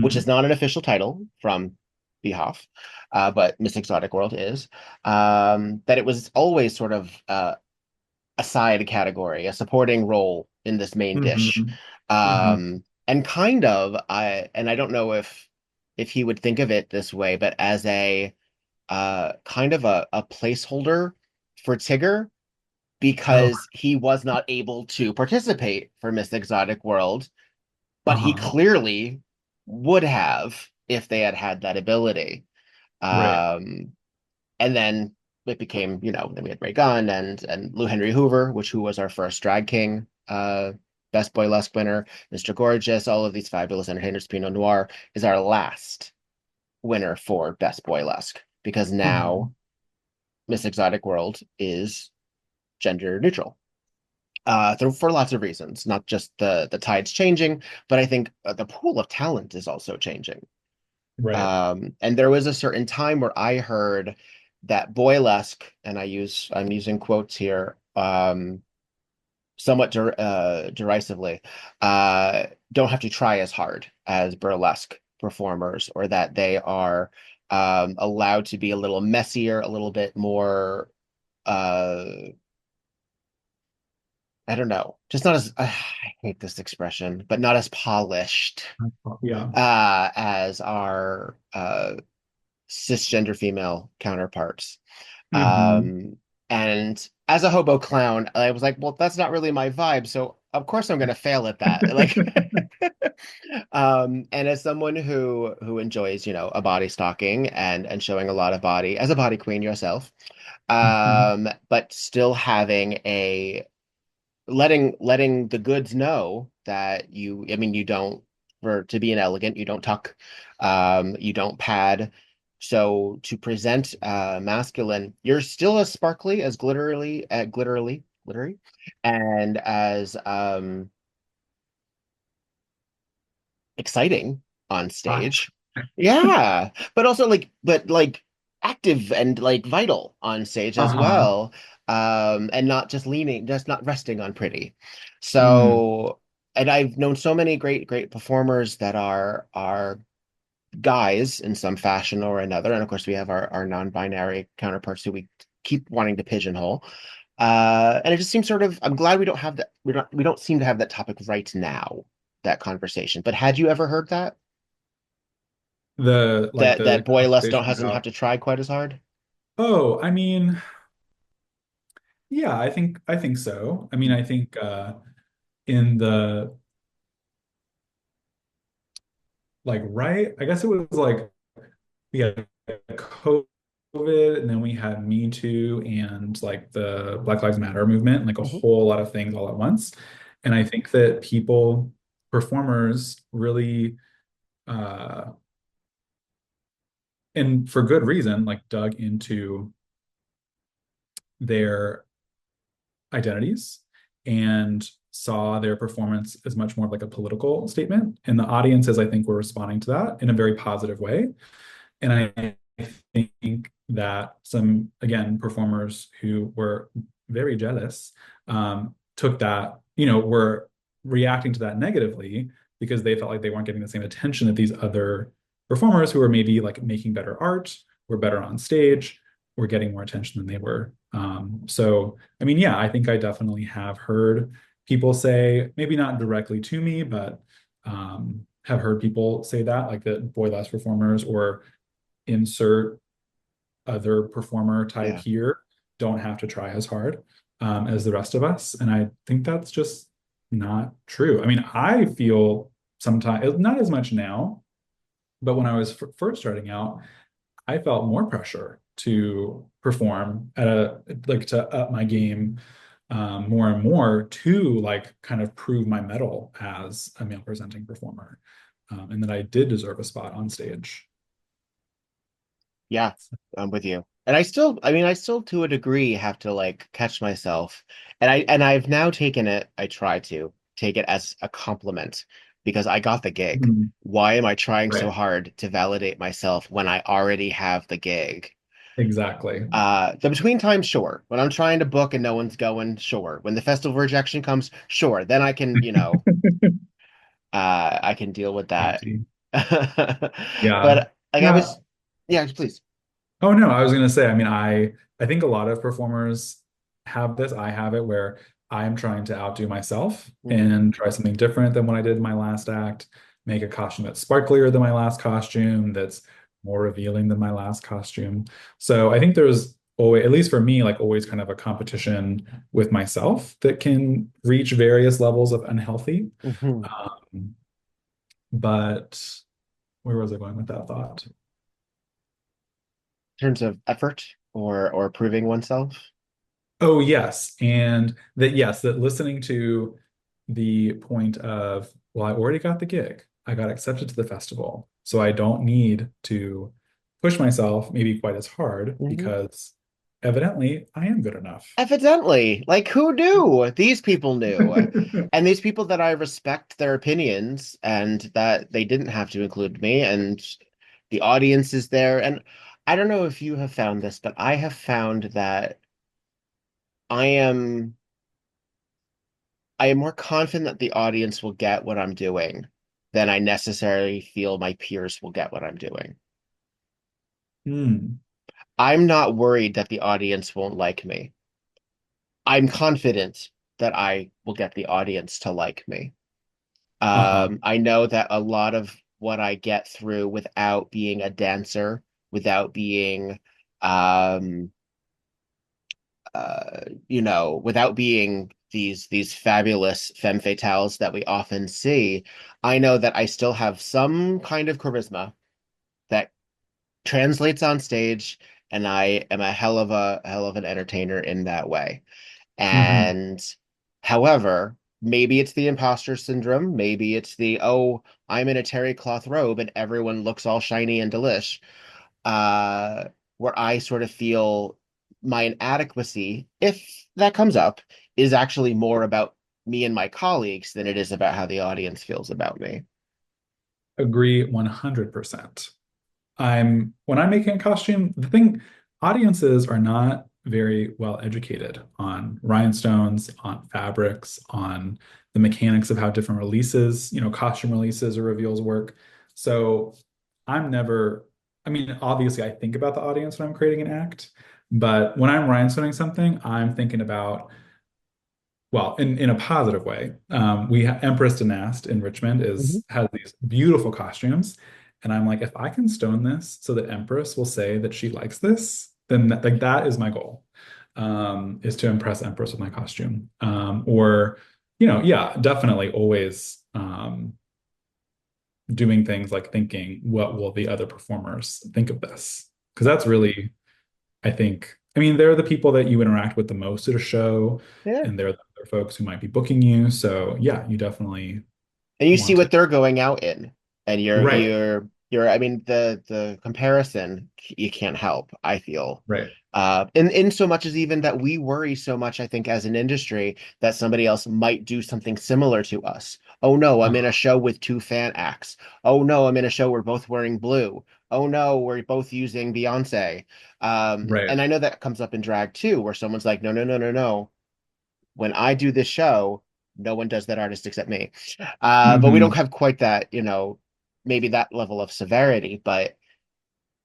which is Hmm. not an official title from Behalf, but Miss Exotic World is, that it was always sort of a side category, a supporting role in this main dish. Hmm. Hmm. And kind of, I don't know if he would think of it this way, but as a kind of a placeholder for Tigger Oh, because he was not able to participate for Miss Exotic World, but he uh-huh. clearly would have if they had had that ability. Right. Um, and then it became, then we had Ray Gunn and Lou Henry Hoover, who was our first drag king, Best Boylesque winner, Mr. Gorgeous, all of these fabulous entertainers. Pinot Noir is our last winner for Best Boylesque because now Hmm. Miss Exotic World is gender neutral. For lots of reasons, not just the tides changing, but I think the pool of talent is also changing. Right. And there was a certain time where I heard that boylesque, and I'm using quotes here, somewhat derisively, don't have to try as hard as burlesque performers, or that they are allowed to be a little messier, a little bit more uh I don't know, just not as I hate this expression, but not as polished Yeah. as our cisgender female counterparts. Hmm. And as a hobo clown, I was like, well, that's not really my vibe, so of course I'm going to fail at that. Like, and as someone who enjoys, a body stocking and showing a lot of body as a body queen yourself, Hmm. but still having a letting the goods know that I mean, you don't, for to be an elegant, you don't tuck, you don't pad. So to present masculine, you're still as sparkly, as glittery, and as exciting on Flash. stage. Yeah, but also like active and like vital on stage as Uh-huh. well. And not just just not resting on pretty. Mm. So, and I've known so many great performers that are guys in some fashion or another. And of course, we have our non-binary counterparts who we keep wanting to pigeonhole. And it just seems sort of, I'm glad we don't have that. We don't seem to have that topic right now, that conversation. But had you ever heard that? The like That the boy less don't conversation hasn't have about, to try quite as hard? oh, I mean, yeah, I think so. I mean, I think in the like right, I guess it was like yeah, COVID. COVID, and then we had Me Too and like the Black Lives Matter movement, and like a Mhm. whole lot of things all at once. And I think that people, performers, really, uh, and for good reason, like dug into their identities and saw their performance as much more of like a political statement. And the audiences, I think, were responding to that in a very positive way. And I think that some, again, performers who were very jealous took that, were reacting to that negatively because they felt like they weren't getting the same attention that these other performers who were maybe like making better art, were better on stage, were getting more attention than they were. So, I mean, yeah, I think I definitely have heard people say, maybe not directly to me, but have heard people say that, like that boylesque performers or insert other performer type Yeah. here don't have to try as hard as the rest of us. And I think that's just not true. I mean, I feel sometimes, not as much now, but when I was first starting out, I felt more pressure to perform at like to up my game more and more to like kind of prove my mettle as a male presenting performer, and that I did deserve a spot on stage. Yeah, I'm with you. And I still to a degree have to like catch myself. And I've now taken it, I try to take it as a compliment because I got the gig. Mhm. Why am I trying so Right. hard to validate myself when I already have the gig? Exactly. The between times, sure. When I'm trying to book and no one's going, sure. When the festival rejection comes, sure. Then I can, I can deal with that. Auntie. Yeah. But like I Yeah. was, yeah, please. Oh no, I was gonna say, I mean, I think a lot of performers have this. I have it where I'm trying to outdo myself Mhm. and try something different than what I did in my last act, make a costume that's sparklier than my last costume, that's more revealing than my last costume. So I think there's always, at least for me, like always kind of a competition with myself that can reach various levels of unhealthy. Mhm. Um, but where was I going with that thought? Terms of effort or proving oneself. Oh, yes. And that, yes, that listening to the point of, well, I already got the gig. I got accepted to the festival. So I don't need to push myself maybe quite as hard Mhm. because evidently I am good enough. Evidently, like who knew? These people knew. And these people that I respect their opinions and that they didn't have to include me and the audience is there. And I don't know if you have found this, but I have found that I am I am more confident that the audience will get what I'm doing than I necessarily feel my peers will get what I'm doing. Hmm. I'm not worried that the audience won't like me. I'm confident that I will get the audience to like me. Uh-huh. I know that a lot of what I get through without being a dancer, without being, um, without being these fabulous femme fatales that we often see, I know that I still have some kind of charisma that translates on stage, and I am a hell of an entertainer in that way. Hmm. And however, maybe it's the imposter syndrome, maybe it's the, oh, I'm in a terry cloth robe and everyone looks all shiny and delish, uh, where I sort of feel my inadequacy, if that comes up, is actually more about me and my colleagues than it is about how the audience feels about me. Agree 100%. When I'm making a costume, the thing, audiences are not very well educated on rhinestones, on fabrics, on the mechanics of how different releases, costume releases or reveals work. So I'm never, I mean, obviously I think about the audience when I'm creating an act, but when I'm rhinestoning something, I'm thinking about, well, in a positive way. Empress Dynast in Richmond Mhm. is has these beautiful costumes, and I'm like, if I can stone this so that Empress will say that she likes this, then like that is my goal, is to impress Empress with my costume, or yeah, definitely always doing things like thinking, what will the other performers think of this? Because that's really I think, I mean, they're the people that you interact with the most at a show, Yeah. and they're the other folks who might be booking you. So yeah, you definitely And you see want what to. they're going out in, and Right, I mean, the comparison you can't help, I feel. right. In so much as even that we worry so much, I think, as an industry, that somebody else might do something similar to us. Oh no, I'm in a show with two fan acts. Oh no, I'm in a show we're both wearing blue. Oh no, we're both using Beyonce. Right. And I know that comes up in drag too, where someone's like, no, no, no, no, no. When I do this show, no one does that artist except me. But we don't Hmm. have quite that, maybe that level of severity, but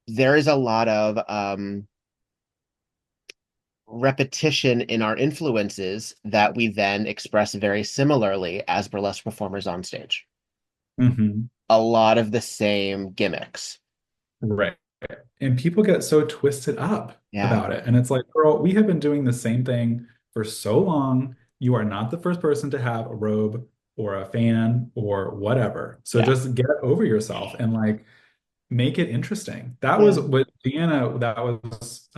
there is a lot of repetition in our influences that we then express very similarly as burlesque performers on stage. Hmm. A lot of the same gimmicks. Right. And people get so twisted up Yeah. about it. And it's like, girl, we have been doing the same thing for so long. You are not the first person to have a robe or a fan or whatever. So Yeah. just get over yourself and like make it interesting. That was Yeah. what Deanna, that was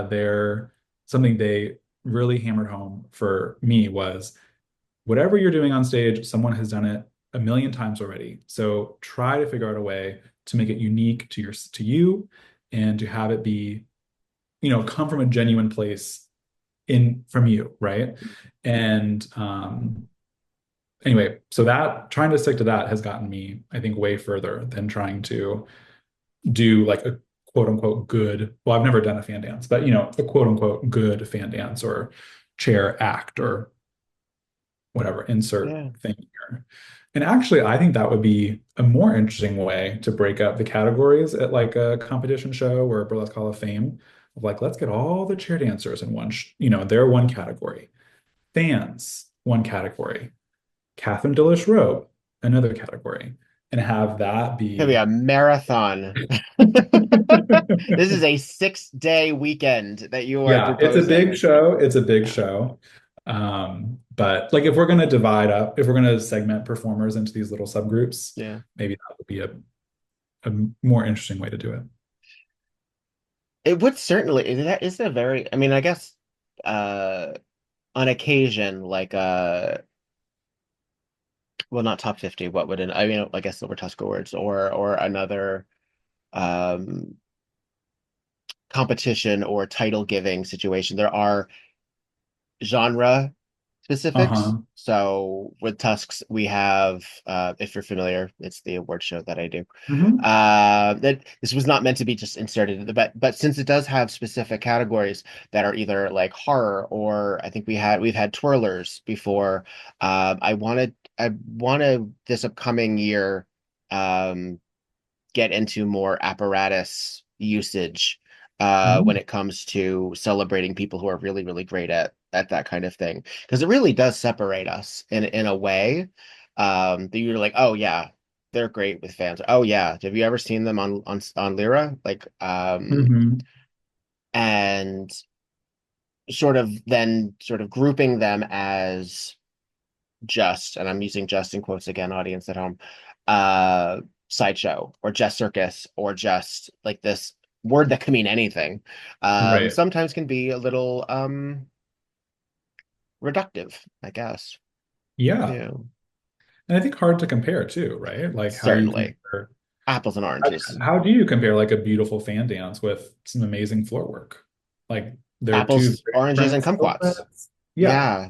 their something they really hammered home for me was whatever you're doing on stage, someone has done it a million times already. So try to figure out a way to make it unique to you and to have it be, come from a genuine place in from you, right? And anyway, so that trying to stick to that has gotten me, I think, way further than trying to do like a quote unquote good, well, I've never done a fan dance, but a quote unquote good fan dance or chair act or whatever, insert Yeah. thing here. And actually, I think that would be a more interesting way to break up the categories at like a competition show or a Burlesque Hall of Fame. Of like, let's get all the chair dancers in they're one category. Fans, one category. Catherine Dillish Robe, another category. And have that Could be be a marathon. This is a 6-day weekend that you are Yeah, it's a big proposing. show. It's a big Yeah. show. But like if we're gonna divide up, if we're gonna segment performers into these little subgroups, Yeah. maybe that would be a more interesting way to do it. It would certainly, that is a very, I mean, I guess, uh, on occasion, like, well, not top 50, what would I mean, I guess Silver Tusk Awards or another, um, competition or title giving situation. There are genre specifics. Uh-huh. So with Tusks, we have, if you're familiar, it's the award show that I do. Hmm. That this was not meant to be just inserted in the but since it does have specific categories that are either like horror or I think we've had twirlers before. I wanted this upcoming year um get into more apparatus usage when it comes to celebrating people who are really, really great at that kind of thing. Because it really does separate us in a way that you're like, oh yeah, they're great with fans. Oh yeah, have you ever seen them on Lyra? Like Hmm. and sort of grouping them as just, and I'm using just in quotes again, audience at home, uh, sideshow or just circus or just like this word that can mean anything, Right. sometimes can be a little reductive, I guess. Yeah. Yeah, And I think hard to compare too, right? Like how you certainly. compare, Apples and how, oranges. how do you compare like a beautiful fan dance with some amazing floor work? Like they're two Apples, very oranges, and different skill kumquats. sets. Yeah. Yeah.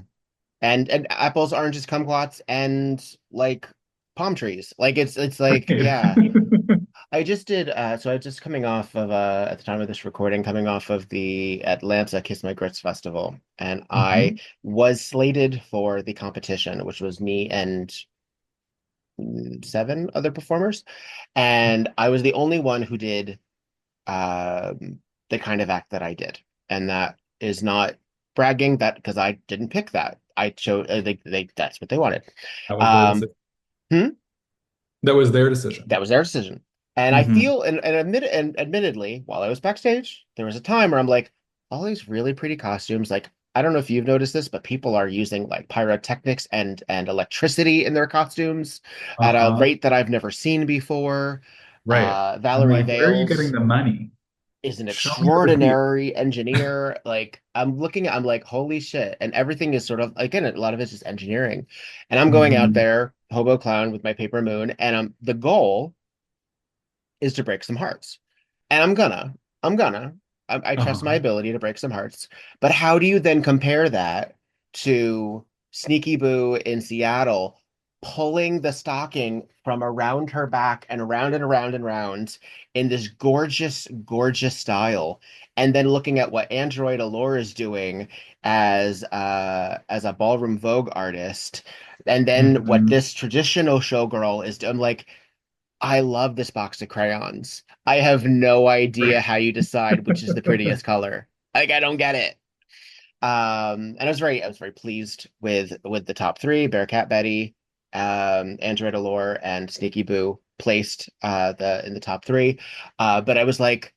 And apples, oranges, kumquats, and like palm trees. Like it's like, yeah. I just did so I was just coming off of at the time of this recording, coming off of the Atlanta Kiss My Grits Festival, and I Mhm. was slated for the competition, which was me and 7 other performers, and I was the only one who did the kind of act that I did, and that is not bragging that because I didn't pick that. I chose they that's what they wanted. That was their Um, decision. hmm? That was their decision. That was their decision. And I Hmm. feel, and admittedly, while I was backstage, there was a time where I'm like, all these really pretty costumes. Like, I don't know if you've noticed this, but people are using like pyrotechnics and electricity in their costumes at a Uh-huh. rate that I've never seen before. Right. I'm Valerie like, where are you getting Vales, the money? is an Show me the receipt. extraordinary engineer. Like I'm like, holy shit. And everything is sort of, again, a lot of it's just engineering. And I'm going out Mhm. there, hobo clown with my paper moon, and the goal is to break some hearts. And I'm gonna. I trust my Uh-huh. ability to break some hearts. But how do you then compare that to Sneaky Boo in Seattle pulling the stocking from around her back and around and around and around in this gorgeous, gorgeous style, and then looking at what Android Allure is doing as a ballroom Vogue artist, and then what Mhm. this traditional showgirl is doing. I'm like, I love this box of crayons. I have no idea how you decide which is the prettiest color. Like, I don't get it. And I was very pleased with the top three: Bearcat Betty, Android Allure, and Sneaky Boo placed the in the top three. But I was like,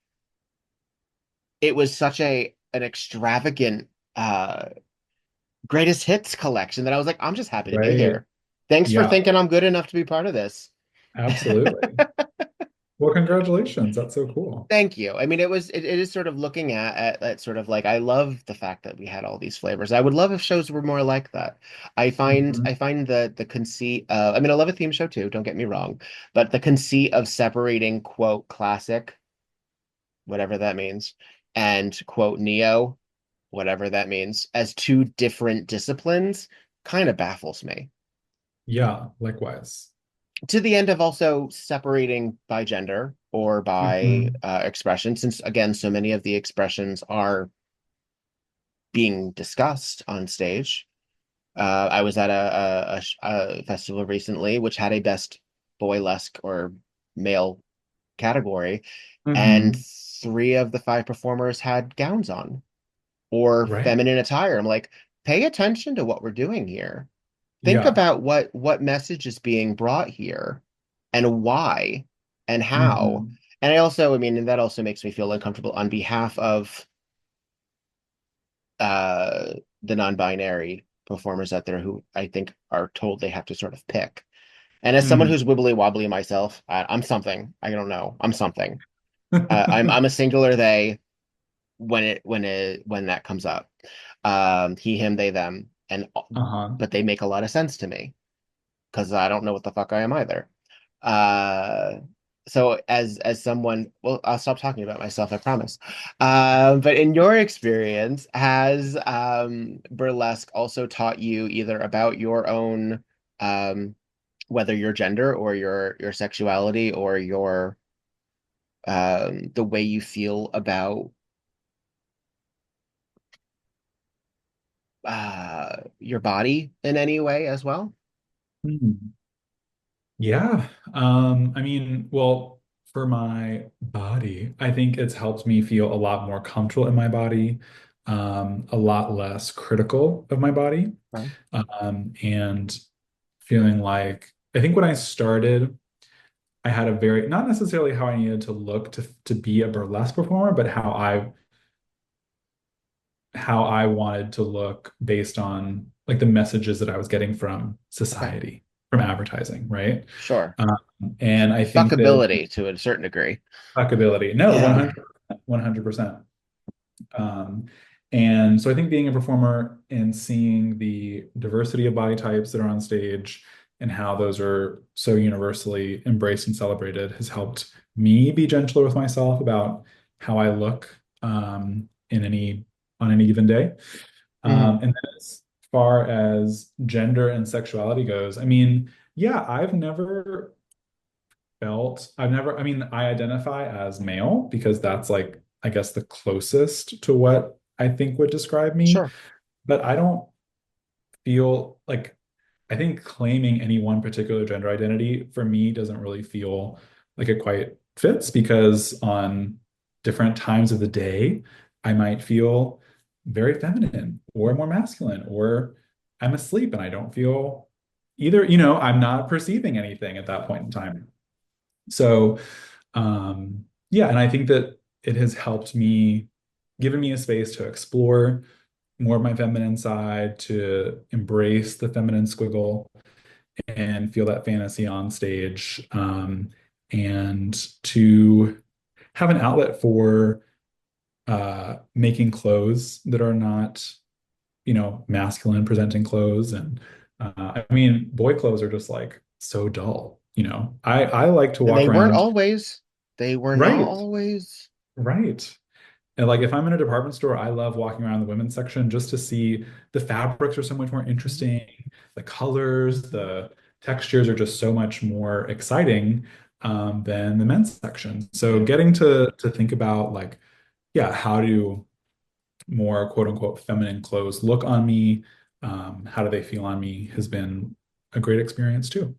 it was such an extravagant greatest hits collection that I was like, I'm just happy to be Right. here. Thanks for Yeah, thinking I'm good enough to be part of this. absolutely. Well, congratulations. That's so cool. Thank you. I mean, it is sort of looking at sort of like, I love the fact that we had all these flavors. I would love if shows were more like that. Mhm. I find the conceit of, I mean, I love a theme show too, don't get me wrong, but the conceit of separating quote classic, whatever that means, and quote neo, whatever that means, as two different disciplines kind of baffles me. Yeah, likewise. To the end of also separating by gender or by Mhm. expression, since again, so many of the expressions are being discussed on stage. I was at a festival recently which had a best boylesque or male category, and Mhm. three of the five performers had gowns on or Right. feminine attire. I'm like, pay attention to what we're doing here. Think Yeah. about what message is being brought here and why and how. Mhm. And I also, I mean, and that also makes me feel uncomfortable on behalf of uh the non-binary performers out there who I think are told they have to sort of pick. And as someone Mhm. who's wibbly wobbly myself, I'm something. I don't know. I'm something. I'm a singular they when that comes up. He, him, they, them, and Uh-huh. but they make a lot of sense to me because I don't know what the fuck I am either. Uh, so as someone, well, I'll stop talking about myself, I promise. But in your experience, has burlesque also taught you either about your own, um, whether your gender or your sexuality or your the way you feel about your body in any way as well? Mhm. Yeah. I mean, well, for my body, I think it's helped me feel a lot more comfortable in my body, a lot less critical of my body, Right. and feeling like I think when I started, I had a very, not necessarily how I needed to look to be a burlesque performer, but how I wanted to look based on like the messages that I was getting from Okay. society, from advertising, right? Sure. Um, and I think that Fuckability to a certain degree. fuckability, no, Yeah. 100%, 100%. Um, and so I think being a performer and seeing the diversity of body types that are on stage and how those are so universally embraced and celebrated has helped me be gentler with myself about how I look in any on any given day. Hmm. And then as far as gender and sexuality goes, I mean, yeah, I mean, I identify as male because that's like, I guess, the closest to what I think would describe me. Sure. But I don't feel like, I think claiming any one particular gender identity for me doesn't really feel like it quite fits because on different times of the day, I might feel very feminine or more masculine, or I'm asleep and I don't feel either, I'm not perceiving anything at that point in time. So, yeah, and I think that it has helped me, given me a space to explore more of my feminine side, to embrace the feminine squiggle and feel that fantasy on stage, and to have an outlet for making clothes that are not, masculine presenting clothes. And I mean, boy clothes are just like so dull. I like to And walk around. they were not Right, always. right. And like if I'm in a department store, I love walking around the women's section just to see the fabrics are so much more interesting. The colors, the textures are just so much more exciting than the men's section. So Yeah. getting to think about like, yeah, how do more quote unquote feminine clothes look on me? How do they feel on me has been a great experience too.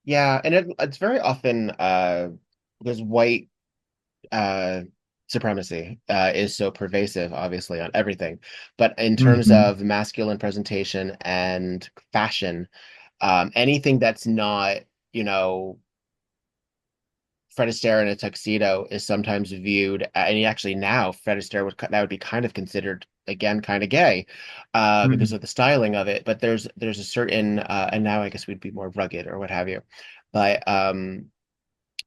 Yeah, and it's very often because white uh supremacy is so pervasive, obviously, on everything. But in terms Hmm. of masculine presentation and fashion, anything that's not, you know, Fred Astaire in a tuxedo is sometimes viewed, and actually now Fred Astaire that would be kind of considered again kind of gay, because Hmm. of the styling of it. But there's a certain, and now I guess we'd be more rugged or what have you, but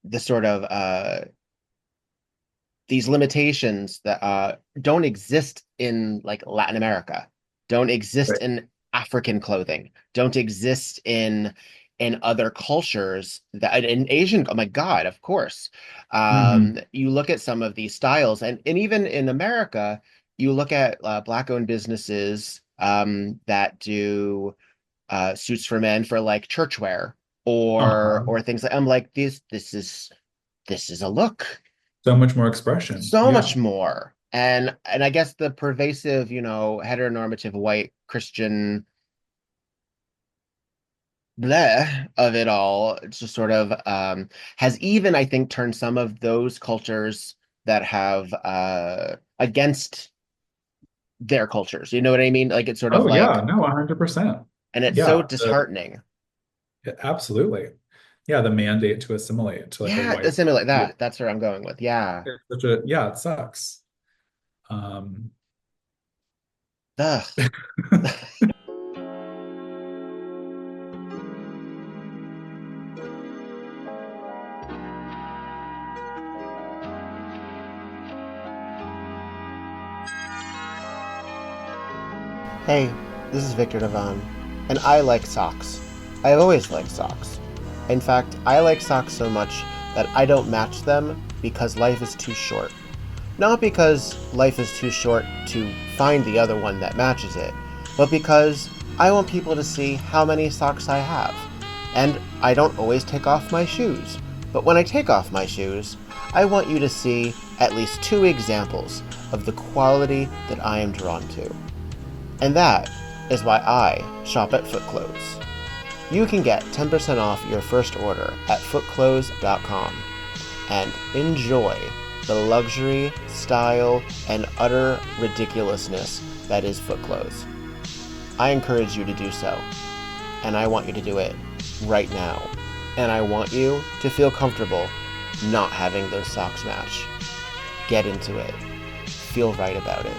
the sort of these limitations that don't exist in like Latin America, don't exist Right. in African clothing, don't exist in other cultures that in Asian. Oh my God, of course. Hmm. You look at some of these styles, and even in America, you look at black-owned businesses that do suits for men for like church wear Uh-huh. or things like. I'm like this is a look So much more expression. so much Yeah. more. And I guess the pervasive, heteronormative white Christian bleh of it all, it's just sort of has even, I think, turned some of those cultures that have against their cultures. You know what I mean? Like it's sort of Oh yeah, like, no, 100%. and it's so Yeah, disheartening. absolutely. Yeah, the mandate to assimilate to like a Yeah, white. assimilate Yeah, that. That's where I'm going with. Yeah. it's such a yeah, it sucks. Um, Ugh. Hey, this is Victor Devon, and I like socks. I've always liked socks. In fact, I like socks so much that I don't match them because life is too short. Not because life is too short to find the other one that matches it, but because I want people to see how many socks I have. And I don't always take off my shoes. But when I take off my shoes, I want you to see at least two examples of the quality that I am drawn to. And that is why I shop at Foot Clothes. You can get 10% off your first order at footclothes.com and enjoy the luxury, style, and utter ridiculousness that is Foot Clothes. I encourage you to do so, and I want you to do it right now. And I want you to feel comfortable not having those socks match. Get into it. Feel right about it.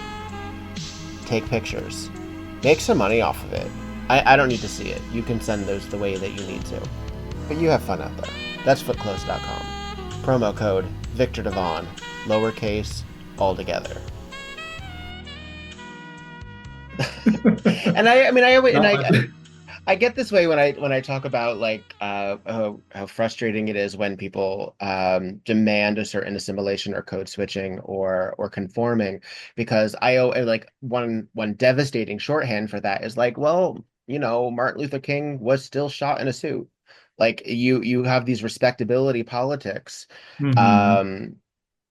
Take pictures. Make some money off of it. I don't need to see it. You can send those the way that you need to. But you have fun out there. That's footclothes.com. Promo code Victor Devon, lowercase, all together. And I mean, I always, and no, I get this way when I talk about like how frustrating it is when people demand a certain assimilation or code switching or conforming, because like one devastating shorthand for that is like, well, Martin Luther King was still shot in a suit. Like you have these respectability politics. hmm. Um,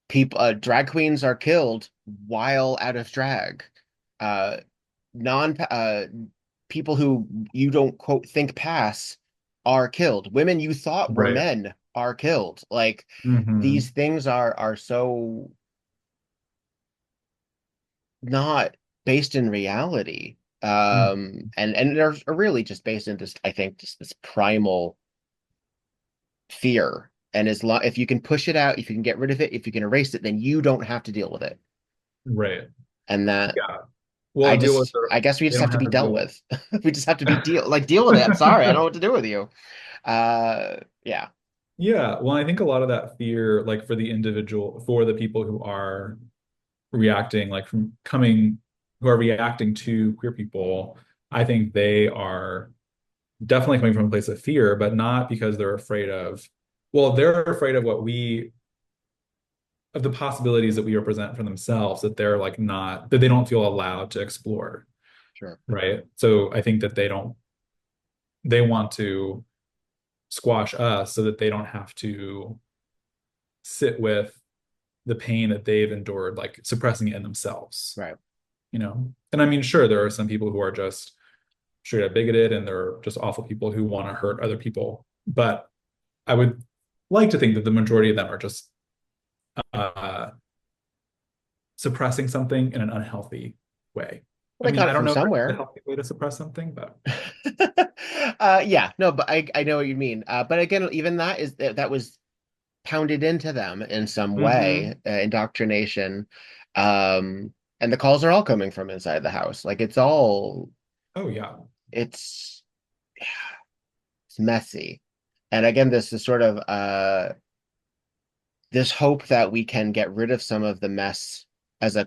people drag queens are killed while out of drag. Uh, non People who you don't quote think pass are killed. Women you thought were Right. men are killed. Like these Hmm. things are so not based in reality. And are really just based in just, I think, just this primal fear. And as long if you can push it out, if you can get rid of it, if you can erase it, then you don't have to deal with it. Right. And that Yeah. Well, deal with the, I guess we they just don't have to have be to dealt deal. with. We just have to be deal with it. I'm sorry, I don't know what to do with you. Yeah. Yeah, well, I think a lot of that fear, like for the individual, for the people who are reacting, like from coming, who are reacting to queer people, I think they are definitely coming from a place of fear, but not because they're afraid of, well, they're afraid of of the possibilities that we represent for themselves, that they're like not, that they don't feel allowed to explore, Sure. right? So I think that they want to squash us so that they don't have to sit with the pain that they've endured, like suppressing it in themselves, Right. you know? And I mean, sure, there are some people who are just straight up bigoted and they're just awful people who want to hurt other people. But I would like to think that the majority of them are just uh, suppressing something in an unhealthy way. Well, I they mean, got I it don't from know if there's a somewhere. healthy way to suppress something, but Yeah, no, but I know what you mean. But again, even that was pounded into them in some hmm way, indoctrination. And the calls are all coming from inside the house. Like oh yeah, it's it's messy. And again, this is sort of this hope that we can get rid of some of the mess as a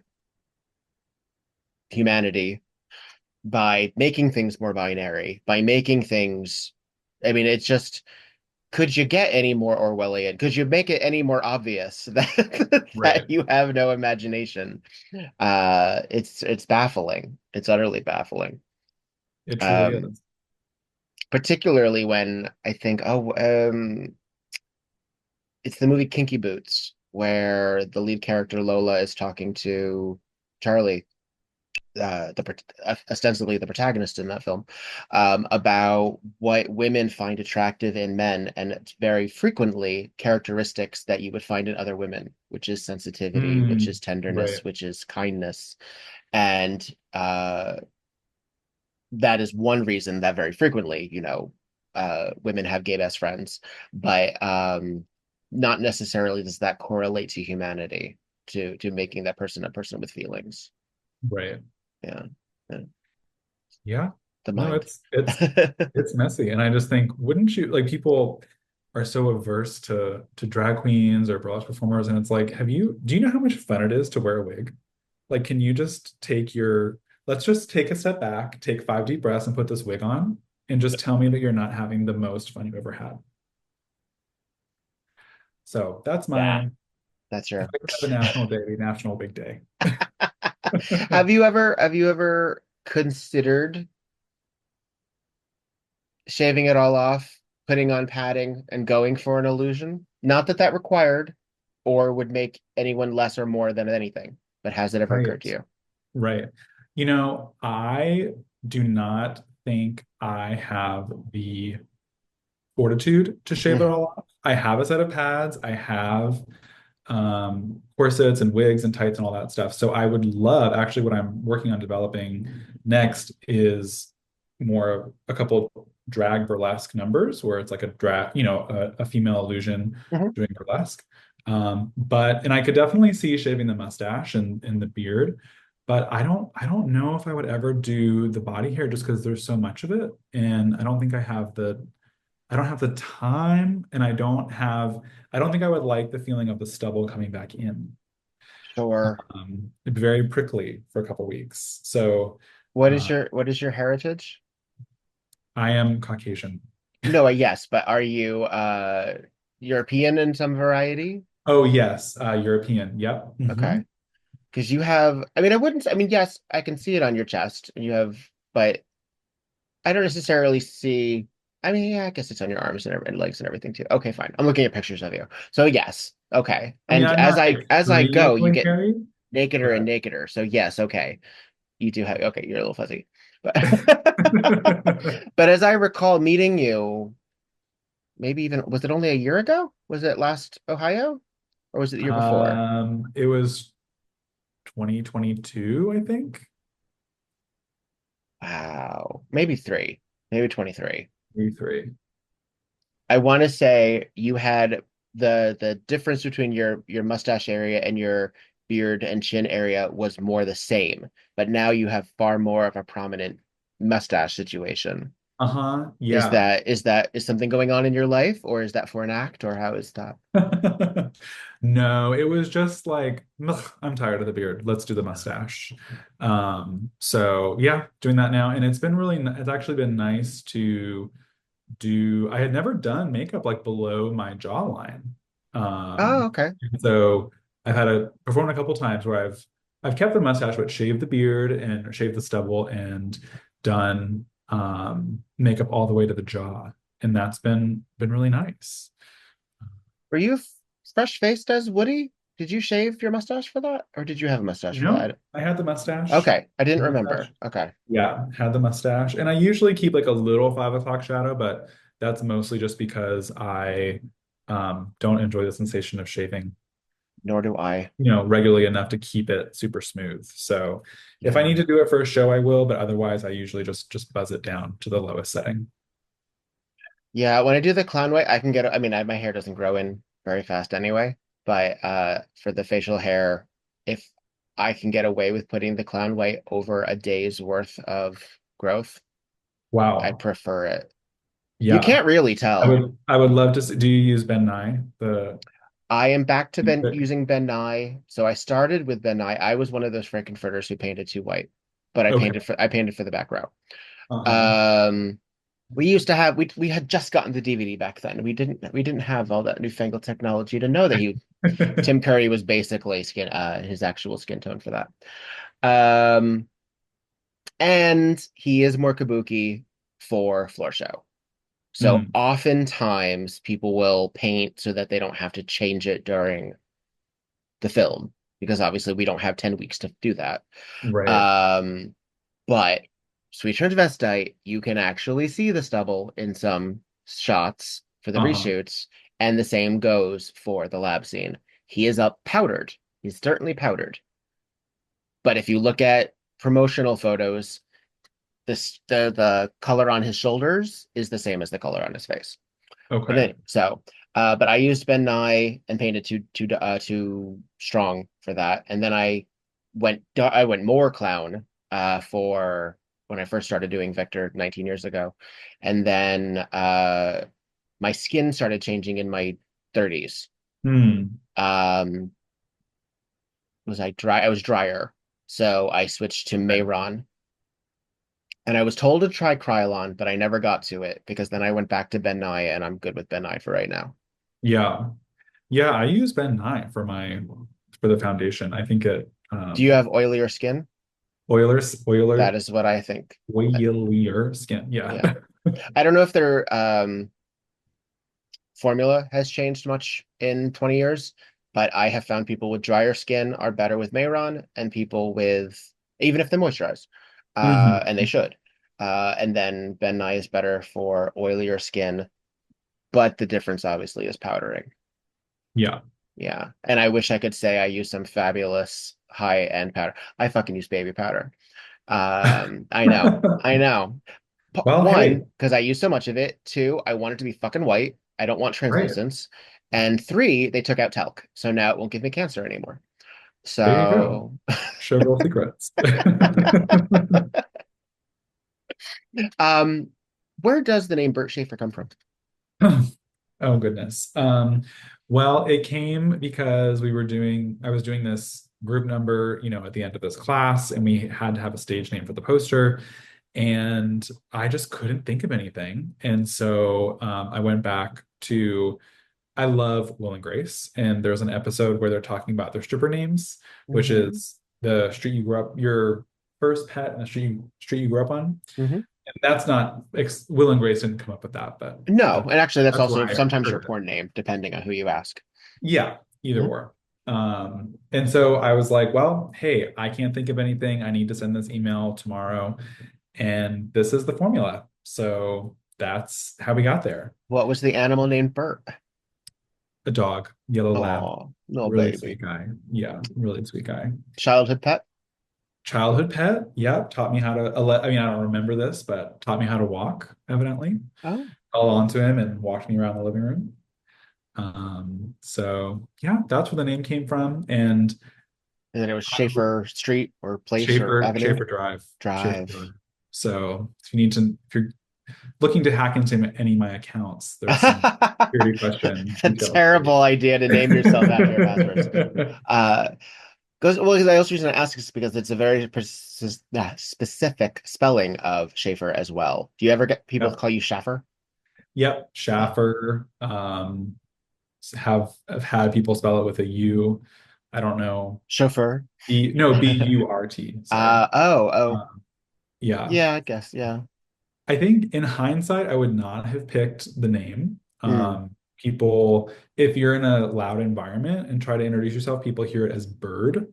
humanity by making things more binary, by making things, I mean, it's just, could you get any more Orwellian? Could you make it any more obvious that right. that you have no imagination? It's baffling. It's utterly baffling. It truly Um, is. Particularly when I think, it's the movie Kinky Boots, where the lead character Lola is talking to Charlie, ostensibly the protagonist in that film, about what women find attractive in men, and it's very frequently characteristics that you would find in other women, which is sensitivity, which Mm, is tenderness, right, which is kindness, and that is one reason that very frequently, women have gay best friends, but not necessarily does that correlate to humanity, to making that person a person with feelings. right. Yeah. Yeah. Yeah. The No, mind. it's messy. And I just think, wouldn't you like people are so averse to drag queens or burlesque performers, and it's like, do you know how much fun it is to wear a wig? Like, can you just let's just take a step back, take 5 deep breaths and put this wig on and just tell me that you're not having the most fun you've ever had. So that's Yeah, my, that's if true. I could have a national day, it'd be National Big Day. Have you ever considered shaving it all off, putting on padding, and going for an illusion? Not that that required or would make anyone less or more than anything, but has it ever occurred Right. to you? Right. You know, I do not think I have the fortitude to shave it Mm, all off. I have a set of pads. I have corsets and wigs and tights and all that stuff. So I would love, actually, what I'm working on developing next is more of a couple drag burlesque numbers where it's like a drag, a female illusion mhm. doing burlesque. And I could definitely see shaving the mustache and the beard, but I don't know if I would ever do the body hair just because there's so much of it. And I don't have the time, and I don't think I would like the feeling of the stubble coming back in. Sure. It'd be very prickly for a couple weeks. So What is uh, your heritage? I am Caucasian. No, yes, but are you European in some variety? Oh yes, European. Yep. Okay. Because you have, I mean, I mean, yes, I can see it on your chest. But I don't necessarily see, I mean, yeah, I guess it's on your arms and legs and everything too. Okay, fine. I'm looking at pictures of you. So yes, okay. I mean, And I'm as not I go, you extremely get hairy, nakeder and but nakeder. So yes, okay. You do have, okay, you're a little fuzzy. But but as I recall meeting you, maybe even, was it only a year ago? Was it last Ohio? Or was it the year before? it was 2022, I think. Wow. Maybe three, maybe 23. Maybe three. I want to say you had the difference between your mustache area and your beard and chin area was more the same, but now you have far more of a prominent mustache situation. Is Yeah. that is something going on in your life, or is that for an act, or how is that? No, it was just like, "Ugh, I'm tired of the beard. Let's do the mustache." So yeah, doing that now. And it's actually been nice to I had never done makeup like below my jawline. Oh, Um, okay. so I've had a performed a couple times where I've kept the mustache but shaved the beard and shaved the stubble and done makeup all the way to the jaw. And that's been really nice. Were you fresh faced as Woody? Did you shave your mustache for that, or did you have a mustache for No, that? I had the mustache. Okay, I didn't remember. Mustache. Okay, Yeah, had the mustache. And I usually keep like a little 5 o'clock shadow, but that's mostly just because I don't enjoy the sensation of shaving, nor do I. regularly enough to keep it super smooth. So if I Yeah. need to do it for a show, I will, but otherwise I usually just buzz it down to the lowest setting. Yeah, when I do the clown white, I can get, I mean, my hair doesn't grow in very fast anyway, but for the facial hair, if I can get away with putting the clown white over a day's worth of growth, I Wow. prefer it. You Yeah. can't really tell. I would love to see, do you use Ben Nye? The I am back to Ben using Ben Nye. So I started with Ben Nye. I was one of those Frankenfurters who painted too white, but okay. I painted for the back row. Uh-huh. Um, we used to have we had just gotten the DVD back then. We didn't have all that newfangled technology to know that Tim Curry was basically his actual skin tone for that. Um, and he is more kabuki for floor show. So Mm, oftentimes people will paint so that they don't have to change it during the film because obviously we don't have 10 weeks to do that. right. Um, but Sweet Transvestite, you can actually see the stubble in some shots for the Uh-huh. reshoots, and the same goes for the lab scene. He is up powdered. He's certainly powdered. But if you look at promotional photos, the color on his shoulders is the same as the color on his face. But Okay. then, but I used Ben Nye and painted too strong for that, and then I went more clown for when I first started doing Vector 19 years ago, and then my skin started changing in my 30s. Hmm. Um, was I dry? I was drier, so I switched to Okay. Mayron, and I was told to try Krylon, but I never got to it because then I went back to Ben Nye, and I'm good with Ben Nye for right now. Yeah. Yeah, I use Ben Nye for the foundation. I think it Do you have oilier skin? That is what I think. oilier skin. Yeah. Yeah. I don't know if their formula has changed much in 20 years, but I have found people with drier skin are better with Mayron and people with, even if they moisturize, and they hmm should. And then Ben Nye is better for oilier skin, but the difference obviously is powdering. Yeah. Yeah. And I wish I could say I use some fabulous high-end powder. I fucking use baby powder. I know. I know. Well, One, hey, because I use so much of it. Two, I want it to be fucking white. I don't want right. translucence. And three, they took out talc, so now it won't give me cancer anymore. There you go. So, Showgirl secrets. um, where does the name Bert Schaefer come from? Oh goodness. Well, it came because I was doing this group number, at the end of this class, and we had to have a stage name for the poster. And I just couldn't think of anything. And so I went back to, I love Will and Grace. And there's an episode where they're talking about their stripper names, which Mm-hmm. is the street you grew up, your first pet and the street you grew up on. Mm-hmm. And that's not, Will and Grace didn't come up with that, but No, and actually, that's that's where also I sometimes your heard it. porn name, depending on who you ask. Yeah, either Mhm. or. And so I was like, well, hey, I can't think of anything. I need to send this email tomorrow. And this is the formula. So that's how we got there. What was the animal named Bert? A dog, yellow lab, Oh, no really sweet baby. guy. Yeah, really sweet guy. Childhood pet? Childhood pet. Yeah, taught me how to, I mean, I don't remember this, but taught me how to walk, evidently. Oh. Fell onto him and walked me around the living room. So yeah, that's where the name came from. And And then it was I would Schaefer Street or Place or Avenue? Schaefer Drive. Schaefer Drive. Drive. So if you need to, if you're looking to hack into any of my accounts, there's some security question A details. terrible idea to name yourself after your passwords. Uh, Because well, because I also reason I ask is because it's a very specific spelling of Schaefer as well. Do you ever get people to Yep. call you Shaffer? Yep. Yeah. Shaffer. Have had people spell it with a U. I don't know. Chauffeur. No, Burt. Sorry. Oh, Um, yeah. yeah, I guess, yeah. I think in hindsight, I would not have picked the name. Mm. People, if you're in a loud environment and try to introduce yourself, people hear it as bird.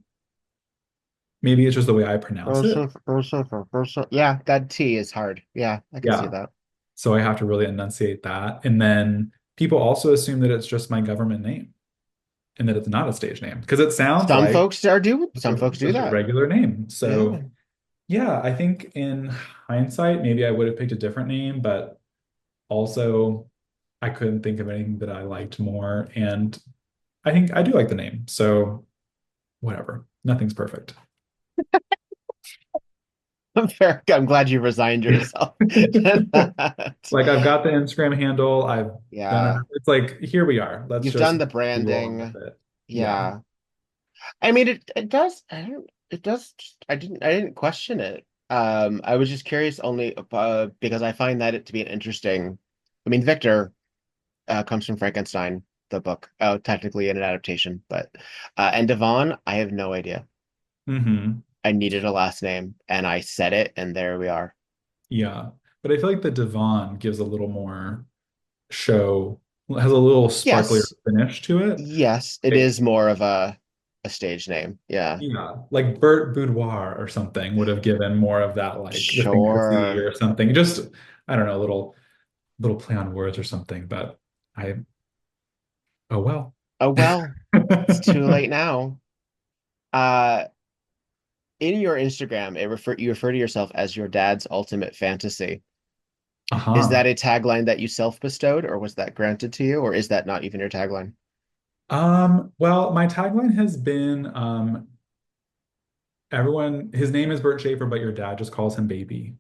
Maybe it's just the way I pronounce it. Yeah, that T is hard. Yeah, I can see Yeah. that. So I have to really enunciate that. And then people also assume that it's just my government name and that it's not a stage name because it sounds like Some folks do just a that. regular name. Yeah. So yeah, I think in hindsight, maybe I would have picked a different name, but also I couldn't think of anything that I liked more. And I think I do like the name. So whatever. Nothing's perfect. I'm glad you resigned yourself to that. Like I've got the Instagram handle. I've Yeah. done it. It's like here we are. Let's You've just done the roll on with branding. it. Yeah. Yeah. I mean it does it does I didn't question it. I was just curious only because I find that it to be an interesting I mean Victor comes from Frankenstein, the book. Oh, technically an adaptation, but and Devon, I have no idea. Hmm. I needed a last name and I said it and there we are. Yeah. But I feel like the Devon gives a little more show, has a little sparklier Yes. finish to it. Yes, it Like, is more of a stage name. Yeah. yeah, like Bert Boudoir or something would have given more of that, like the fantasy Sure. or something. Just, I don't know, a little play on words or something. But I, oh well. Oh well, it's too late now. Uh in your Instagram, you refer to yourself as your dad's ultimate fantasy. Is that Uh-huh. a tagline that you self-bestowed, or was that granted to you, or is that not even your tagline? Well, my tagline has been everyone, his name is Bert Schaefer, but your dad just calls him baby.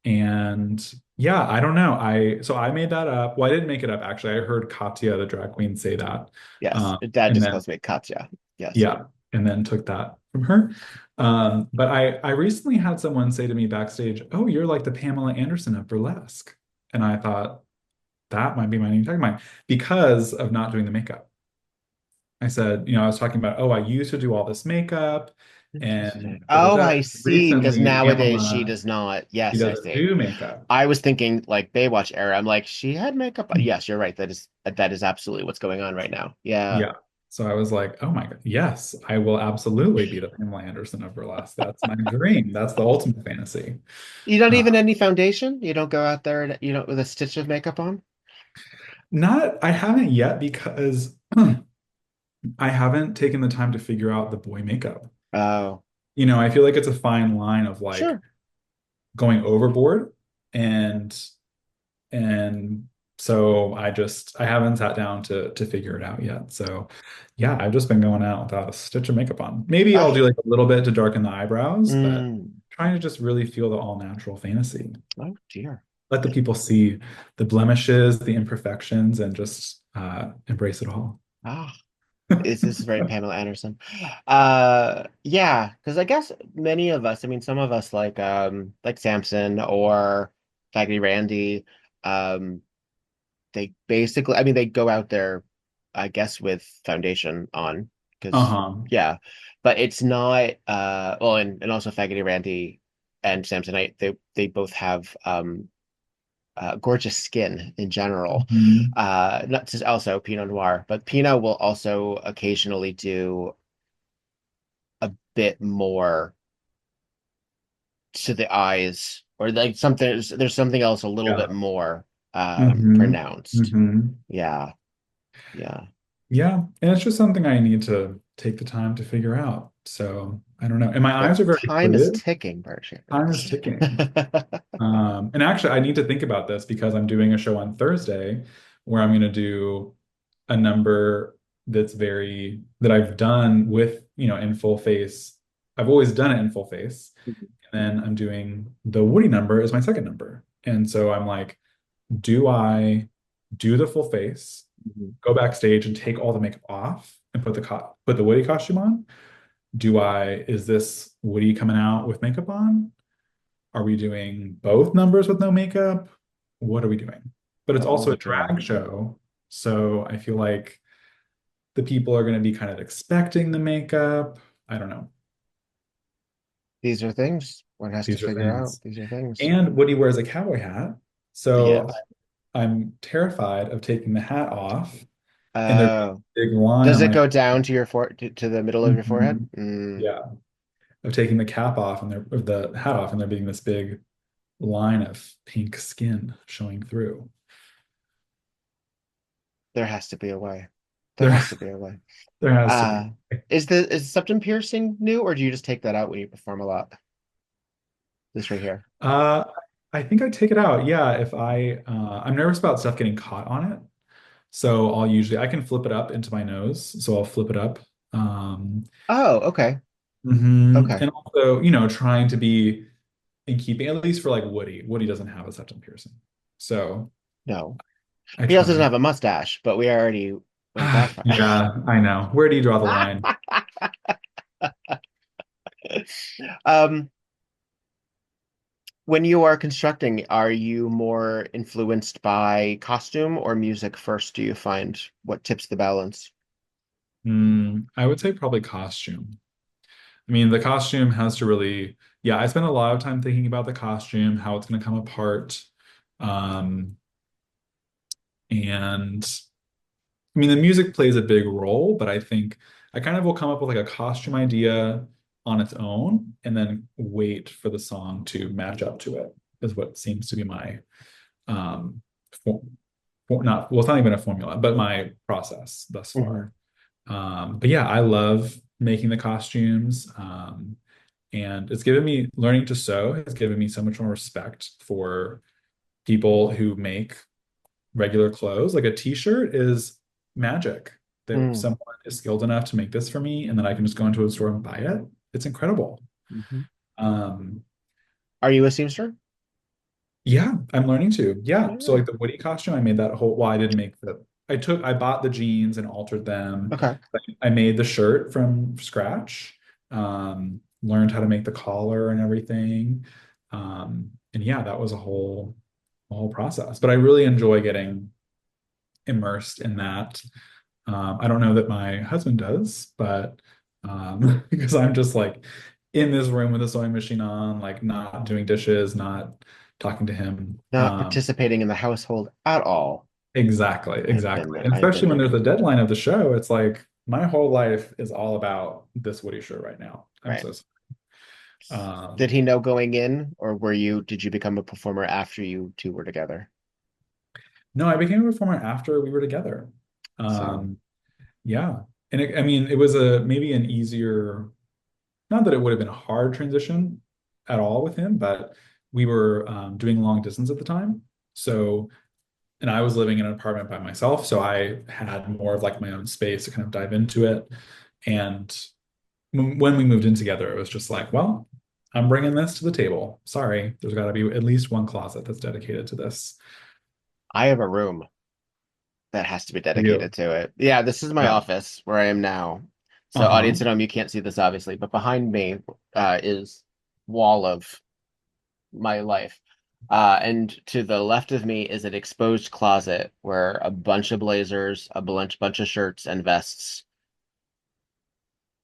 And yeah, I don't know. I made that up. Well, I didn't make it up actually. I heard Katya, the drag queen, say that. Yes, your dad And just then calls me Katya. Yes. yeah, and then took that from her. But I recently had someone say to me backstage, "Oh, you're like the Pamela Anderson of burlesque." And I thought that might be my new tagline because of not doing the makeup. I said, I was talking about, oh, I used to do all this makeup and Interesting. da, da, Oh, da. I see. Because Recently, nowadays she Pamela, does not. she Yes, I doesn't see. do makeup. I was thinking like Baywatch era. I'm like, she had makeup. Yes, you're right. That is absolutely what's going on right now. Yeah. Yeah. So I was like, oh my God, yes, I will absolutely be the Pamela Anderson of burlesque. That's my dream. That's the ultimate fantasy. You don't Uh, even any foundation? You don't go out there and you know with a stitch of makeup on? I haven't yet because I haven't taken the time to figure out the boy makeup. Oh, I feel like it's a fine line of like sure. going overboard and and so I haven't sat down to figure it out yet. So yeah, I've just been going out without a stitch of makeup on. Maybe I'll do Ah, like a little bit to darken the eyebrows, but mm. trying to just really feel the all natural fantasy. Oh dear. Let the people see the blemishes, the imperfections, and just embrace it all. Ah, this is very Pamela Anderson. Yeah, because I guess many of us, I mean, some of us like Samson or Faggy Randy, um, they basically, I mean, they go out there, I guess, with foundation on, because Uh-huh. yeah, but it's not well, and also Faggoty Randy and Samsonite, they both have gorgeous skin in general. Mhm. Not just also Pinot Noir, but Pinot will also occasionally do a bit more to the eyes, or like something. There's something else a little bit Yeah. more Hmm. pronounced. Hmm. Yeah, yeah. Yeah. And it's just something I need to take the time to figure out. So I don't know. And my Well, eyes are very time is hooded. ticking, Bert. Time is ticking. And actually, I need to think about this because I'm doing a show on Thursday where I'm going to do a number that I've done with, in full face. I've always done it in full face. And then I'm doing the Woody number as my second number. And so I'm like, do I do the full face, Mhm. go backstage and take all the makeup off and put the Woody costume on? Is this Woody coming out with makeup on? Are we doing both numbers with no makeup? What are we doing? But it's All also the a drag drama. show, so I feel like the people are going to be kind of expecting the makeup. I don't know. These are things one has to These are figure out. things. These are things. And Woody wears a cowboy hat, so Yes. I'm terrified of taking the hat off and there's a Uh, big line does on it my go down to your to the middle of your forehead? Mhm. Mm. Yeah, of taking the cap off and the hat off and there being this big line of pink skin showing through. There has to be a way. There There, has to be a way. there has to be. Uh, is septum piercing new, or do you just take that out when you perform a lot? This right here. Uh, I think I take it out. Yeah, if I'm nervous about stuff getting caught on it. So I can flip it up into my nose. So I'll flip it up. Um, Oh, okay. Okay. and also, trying to be in keeping, at least for like Woody. Woody doesn't have a septum piercing. So No. I He also doesn't try. have a mustache, but we already went that far. Yeah, I know. Where do you draw the line? Um, when you are constructing, are you more influenced by costume or music first, do you find? What tips the balance? I would say probably costume. I mean, the costume has to really, yeah, I spend a lot of time thinking about the costume, how it's going to come apart. Um, and I mean, the music plays a big role, but I think I kind of will come up with like a costume idea on its own and then wait for the song to match up to it, is what seems to be my, um, for, well, it's not even a formula, but my process thus Mhm. far. But yeah, I love making the costumes. And it's given me learning to sew has given me so much more respect for people who make regular clothes. Like a t-shirt is magic. That Mm. someone is skilled enough to make this for me, and then I can just go into a store and buy it. It's incredible. Mhm. Um, Are you a seamster? yeah, I'm learning to. Yeah. So Yeah. like the Woody costume, I made that whole, well, I didn't make the, I bought the jeans and altered them. Okay. I made the shirt from scratch, learned how to make the collar and everything. And yeah, that was a whole process. But I really enjoy getting immersed in that. I don't know that my husband does, but because I'm just like in this room with a sewing machine on, like not doing dishes, not talking to him. Not participating in the household at all. Exactly, I've been exactly. there. And I've been especially when there. there's a deadline of the show, it's like my whole life is all about this Woody shirt right now. I'm Right. so sorry. Did Um, he know going in, or did you become a performer after you two were together? no, I became a performer after we were together. So Um, yeah. And I mean, it was maybe an easier, not that it would have been a hard transition at all with him, but we were doing long distance at the time. So, and I was living in an apartment by myself. So I had more of like my own space to kind of dive into it. And when we moved in together, it was just like, well, I'm bringing this to the table. Sorry, there's got to be at least one closet that's dedicated to this. I have a room that has to be For you. dedicated to it. Yeah, this is my Yeah. office where I am now. So Uh-huh. audience at home, you can't see this obviously, but behind me is wall of my life. And to the left of me is an exposed closet where a bunch of blazers, bunch of shirts and vests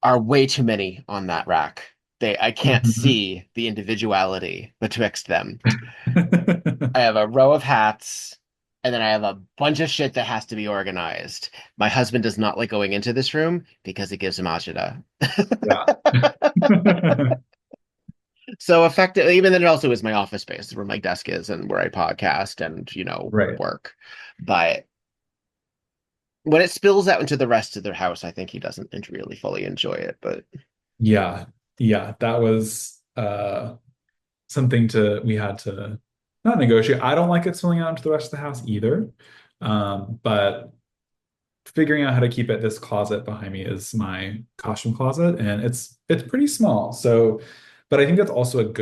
are way too many on that rack. I can't Mhm. see the individuality betwixt them. I have a row of hats, and then I have a bunch of shit that has to be organized. My husband does not like going into this room because it gives him agita. Yeah. So effectively, even then, it also is my office space where my desk is and where I podcast and, Right. work. But when it spills out into the rest of their house, I think he doesn't really fully enjoy it. But Yeah. Yeah. That was something we had to not negotiate. I don't like it spilling out into the rest of the house either. But figuring out how to keep it, this closet behind me is my costume closet, and it's pretty small. So, but I think that's also a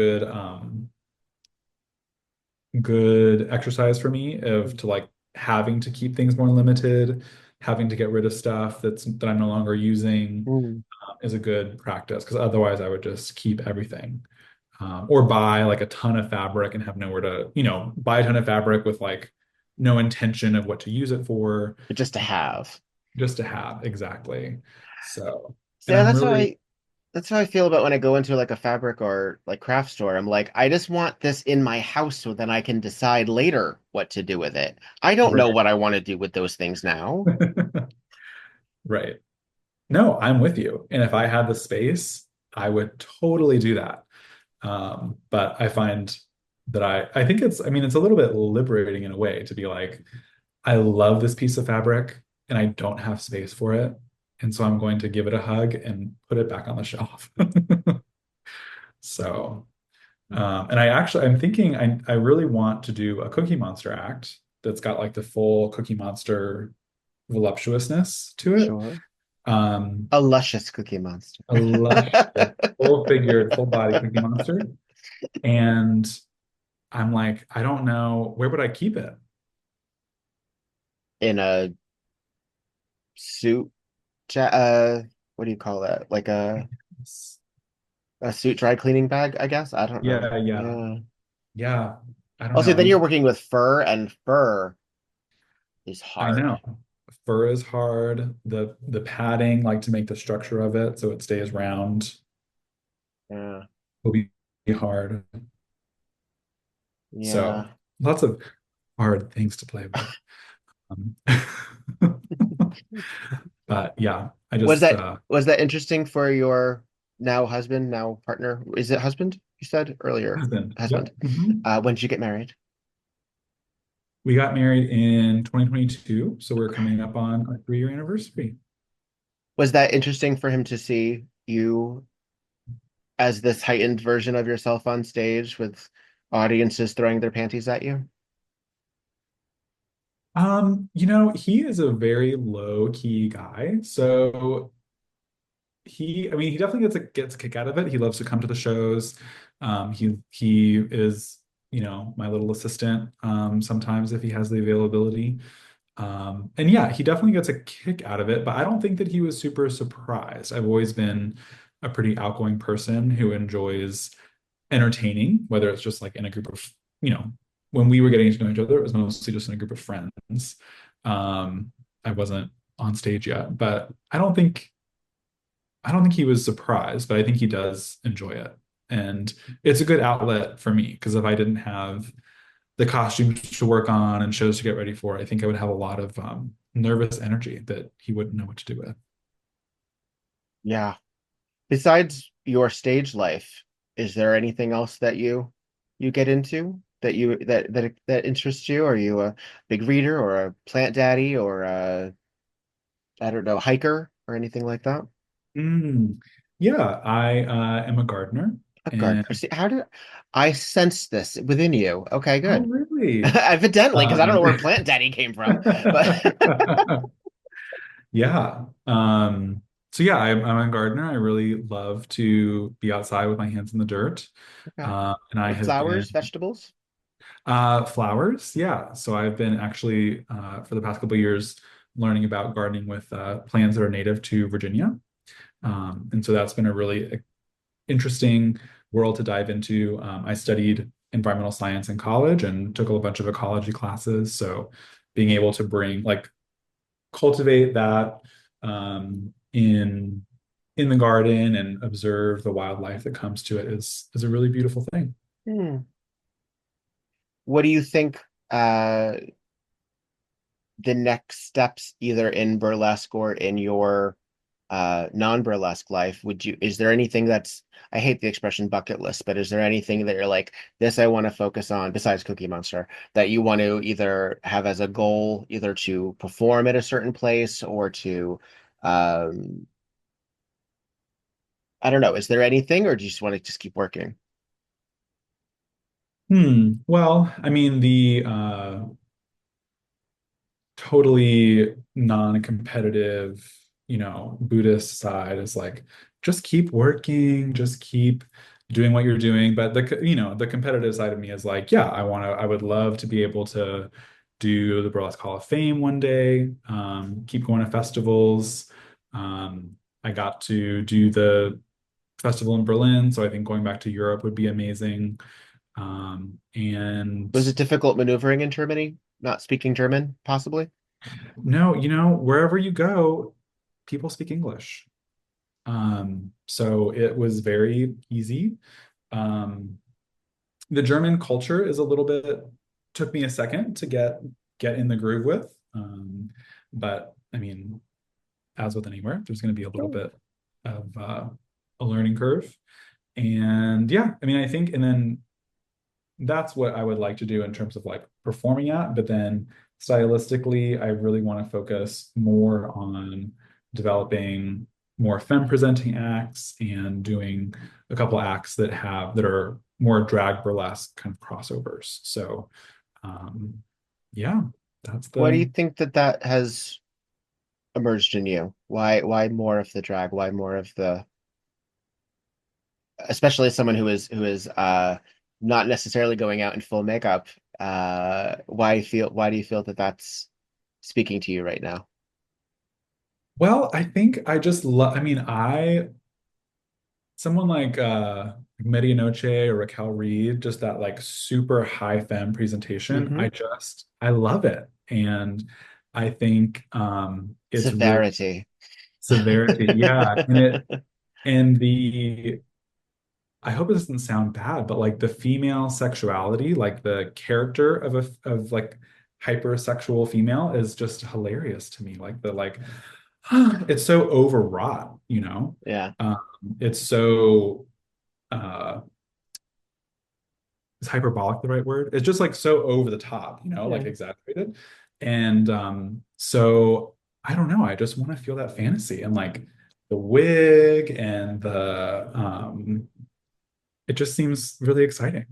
good exercise for me of to like having to keep things more limited, having to get rid of stuff that I'm no longer using Mm. is a good practice because otherwise I would just keep everything. Or buy like a ton of fabric and have nowhere to, buy a ton of fabric with like no intention of what to use it for, But just to have. just to have. Exactly. So, So and yeah, I'm really, that's how I feel about when I go into like a fabric or like craft store. I'm like, I just want this in my house so then I can decide later what to do with it. I don't know right. what I want to do with those things now. Right. No, I'm with you. And if I had the space, I would totally do that. But I find that I think I mean, it's a little bit liberating in a way to be like, I love this piece of fabric and I don't have space for it. And so I'm going to give it a hug and put it back on the shelf. So, and I'm thinking I really want to do a Cookie Monster act that's got like the full Cookie Monster voluptuousness to it. Sure. Um, A luscious Cookie Monster. a lush, full figured, full body Cookie Monster. And I'm like, I don't know, where would I keep it? In a suit, what do you call that? Like a suit dry cleaning bag, I guess. I don't know. Yeah, yeah, Yeah. yeah. I don't know. Also, then you're working with fur, and fur is I hard. know. Fur is hard. The padding, like to make the structure of it so it stays round, Yeah. will be hard. So Yeah. lots of hard things to play with. Um, but yeah, I Was just that was that interesting for your now husband, now partner? Is it husband? You said earlier, husband. husband. Yep. Mhm. When did you get married? We got married in 2022, so we're Okay. coming up on our 3-year anniversary. Was that interesting for him to see you as this heightened version of yourself on stage with audiences throwing their panties at you? He is a very low key guy. So I mean, he definitely gets a kick out of it. He loves to come to the shows. He is, my little assistant, sometimes if he has the availability. And yeah, he definitely gets a kick out of it, but I don't think that he was super surprised. I've always been a pretty outgoing person who enjoys entertaining, whether it's just like in a group of, you know, when we were getting to know each other, it was mostly just in a group of friends. I wasn't on stage yet, but I don't think he was surprised, but I think he does enjoy it. And it's a good outlet for me because if I didn't have the costumes to work on and shows to get ready for, I think I would have a lot of nervous energy that he wouldn't know what to do with. Yeah. Besides your stage life, is there anything else that you get into that interests you? Are you a big reader or a plant daddy or a I don't know, hiker or anything like that? Mm. Yeah, I am a gardener. A And gardener. See, how did I sense this within you? Okay, oh, good. really? Evidently, because I don't know Um, where plant daddy came from, but yeah. So yeah, I'm a gardener. I really love to be outside with my hands in the dirt. okay. And I Like have been flowers, vegetables. flowers. Yeah. So I've been actually for the past couple of years learning about gardening with plants that are native to Virginia. And so that's been a really interesting world to dive into. I studied environmental science in college and took a bunch of ecology classes. So being able to cultivate that in the garden and observe the wildlife that comes to it is a really beautiful thing. Hmm. What do you think uh the next steps either in burlesque or in your non-burlesque life is there anything that's I hate the expression bucket list, but is there anything that you're like, this I want to focus on besides Cookie Monster that you want to either have as a goal, either to perform at a certain place or to um I don't know, is there anything or do you just want to just keep working? Well, I mean, the totally non-competitive, Buddhist side is like, just keep working, just keep doing what you're doing. But the competitive side of me is like, yeah, I would love to be able to do the Burlesque Hall of Fame one day, keep going to festivals. I got to do the festival in Berlin, so I think going back to Europe would be amazing. And Was it difficult maneuvering in Germany? Not speaking German, possibly? no, wherever you go, people speak English. So it was very easy. Um, the German culture is a little bit took me a second to get in the groove with. But I mean, as with anywhere, there's going to be a little bit of a learning curve. And yeah, I mean, I think, and then that's what I would like to do in terms of like performing at. But then stylistically, I really want to focus more on developing more femme presenting acts and doing a couple acts that are more drag burlesque kind of crossovers. So yeah, that's Why do you the think that that has emerged in you? Why more of the drag? Why more of the, especially as someone who is not necessarily going out in full makeup, why do you feel that that's speaking to you right now? well, I think I just love, I mean, I someone like Medianoche or Raquel Reed, just that like super high femme presentation. Hmm. I love it. And I think it's really Severity. severity. Yeah. And the I hope it doesn't sound bad, but like the female sexuality, like the character of like hypersexual female is just hilarious to me. Like the like it's so overwrought, you know? Yeah. Um, it's so uh is hyperbolic the right word? It's just like so over the top, like Yeah. exaggerated. And so I don't know, I just want to feel that fantasy and like the wig and the it just seems really exciting.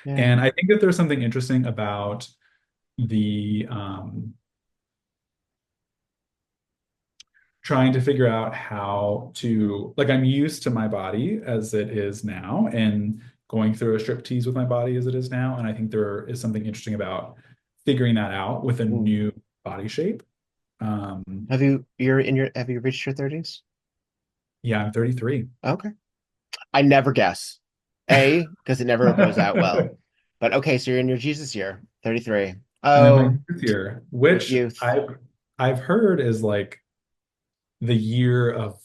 Yeah. And I think that there's something interesting about the trying to figure out how to like I'm used to my body as it is now and going through a striptease with my body as it is now. And I think there is something interesting about figuring that out with a Mm. new body shape. Um, Have you reached your 30s? yeah, I'm 33. Okay. I never guess. A, because it never goes out well. And But okay, so you're in your Jesus year, 33. then my Oh, youth year, with which youth. I've heard is like the year of,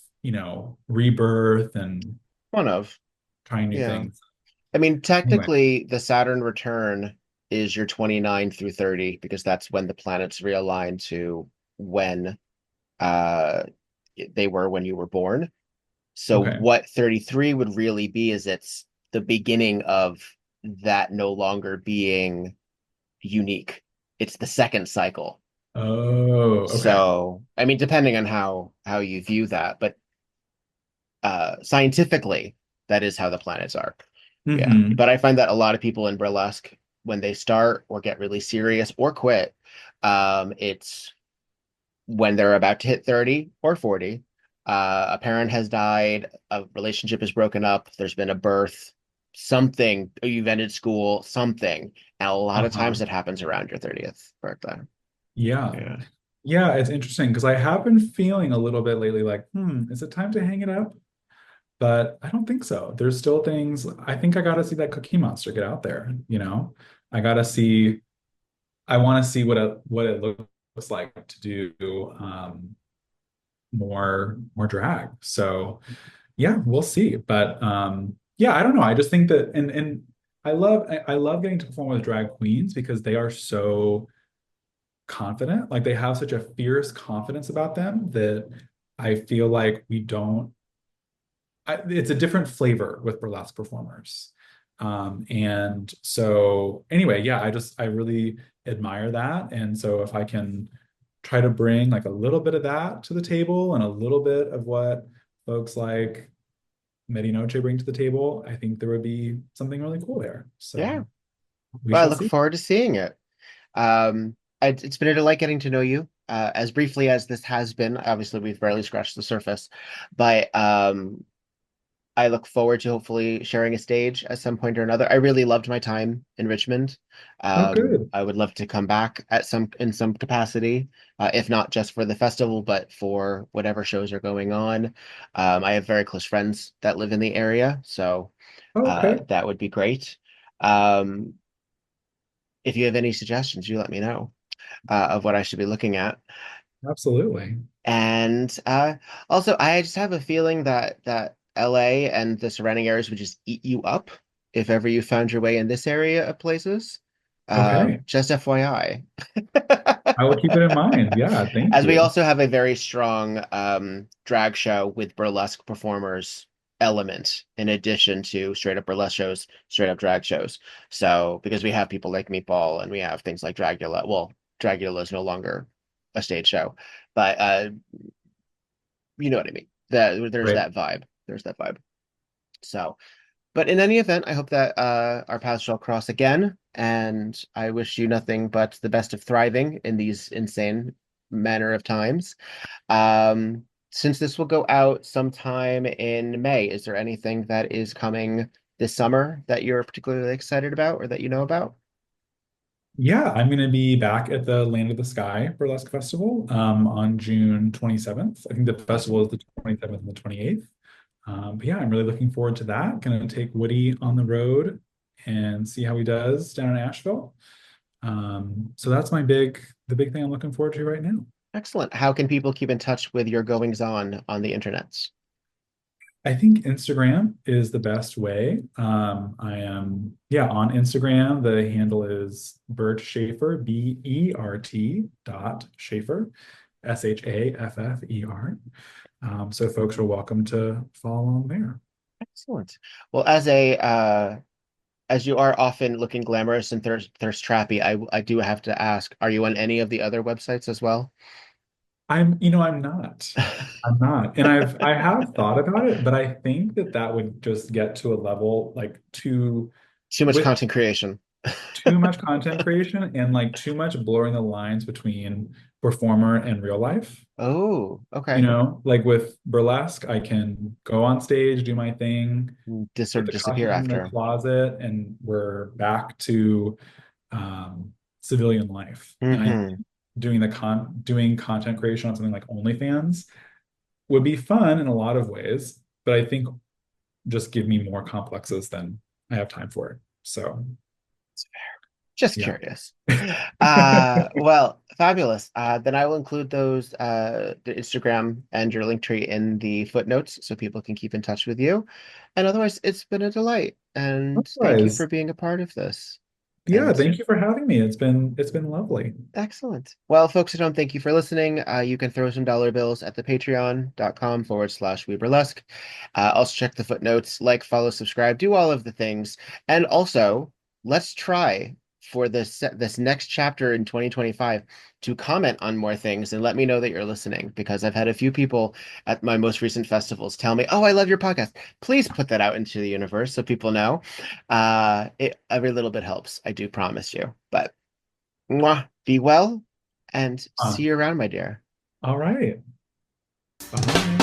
rebirth and One of. trying new Yeah. things. I mean, Anyway. technically, the Saturn return is your 29 through 30 because that's when the planets realign to when uh they were when you were born. So Okay. what 33 would really be is it's the beginning of that no longer being unique. It's the second cycle. Oh, okay. So, I mean, depending on how you view that, but scientifically, that is how the planets are. Yeah. Hmm. But I find that a lot of people in burlesque, when they start or get really serious or quit, it's when they're about to hit 30 or 40. A parent has died, a relationship is broken up, there's been a birth, something, or you've ended school, something. And a lot of Uh-huh. times it happens around your 30th birthday. Yeah. Yeah. Yeah, it's interesting because I have been feeling a little bit lately like, is it time to hang it up? But I don't think so. There's still things. I think I gotta see that Cookie Monster get out there, I gotta see, I want to see what it looks like to do more drag. So yeah, we'll see. But yeah, I don't know. I just think that and I love getting to perform with drag queens because they are so confident. Like they have such a fierce confidence about them that I feel like we don't. It's a different flavor with burlesque performers. And so anyway, yeah, I really admire that. And so if I can try to bring like a little bit of that to the table and a little bit of what folks like Medinoche bring to the table, I think there would be something really cool there. Yeah. So we Well, I shall look see. forward to seeing it. It's been a delight getting to know you. As briefly as this has been, obviously we've barely scratched the surface, but I look forward to hopefully sharing a stage at some point or another. I really loved my time in Richmond. Oh, good. I would love to come back at in some capacity, if not just for the festival, but for whatever shows are going on. I have very close friends that live in the area, so Oh, okay. that would be great. Um, if you have any suggestions, you let me know of what I should be looking at. Absolutely. And also, I just have a feeling that LA and the surrounding areas would just eat you up if ever you found your way in this area of places. Okay. Just FYI. I will keep it in mind. Yeah, thank As we you. also have a very strong drag show with burlesque performers element in addition to straight up burlesque shows, straight up drag shows. So because we have people like Meatball and we have things like Dragula. Well, Dragula is no longer a stage show, but you know what I mean. There's Great. that vibe. There's that vibe. So, but in any event, I hope that our paths shall cross again, and I wish you nothing but the best of thriving in these insane manner of times. Since this will go out sometime in May, is there anything that is coming this summer that you're particularly excited about or that you know about? Yeah, I'm going to be back at the Land of the Sky Burlesque Festival on June 27th. I think the festival is the 27th and the 28th. But yeah, I'm really looking forward to that. Going to take Woody on the road and see how he does down in Asheville. So that's the big thing I'm looking forward to right now. Excellent. How can people keep in touch with your goings on the internets? I think Instagram is the best way. I am, yeah, on Instagram. The handle is Bert Shaffer, BERT dot Shaffer, SHAFFER. So folks are welcome to follow along there. Excellent. Well, as you are often looking glamorous and thirst trappy, I do have to ask, are you on any of the other websites as well? I'm not. I'm not. And I have thought about it, but I think that would just get to a level like Too much with content creation. too much content creation and like too much blurring the lines between performer and real life. Oh, okay. Like with burlesque, I can go on stage, do my thing, Sort put of the disappear costume in the after. closet, and we're back to civilian life. And I Hmm. doing content creation on something like OnlyFans would be fun in a lot of ways, but I think just give me more complexes than I have time for. So Just yeah. curious. Well, fabulous. Then I will include those the Instagram and your link tree in the footnotes so people can keep in touch with you. And otherwise, it's been a delight. And thank you for Otherwise, being a part of this. yeah, And thank you for having me. It's been lovely. excellent. Well, folks at home, thank you for listening. You can throw some dollar bills at the patreon.com/We Burlesque. Also check the footnotes, like, follow, subscribe, do all of the things. And also, let's try for this next chapter in 2025 to comment on more things and let me know that you're listening because I've had a few people at my most recent festivals tell me, "Oh, I love your podcast." Please put that out into the universe so people know. Every little bit helps. I do promise you. But mwah, be well and Uh, see you around, my dear. all right. Bye.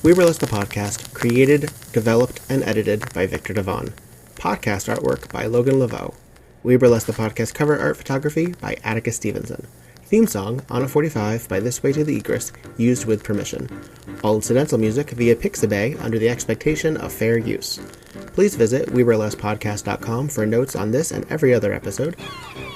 We Burlesque the Podcast, created, developed, and edited by Victor Devon. Podcast artwork by Logan Laveau. We Burlesque the Podcast cover art photography by Atticus Stevenson. Theme song, Anna 45 by This Way to the Egress, used with permission. All incidental music via Pixabay under the expectation of fair use. Please visit WeBurlesquePodcast.com for notes on this and every other episode.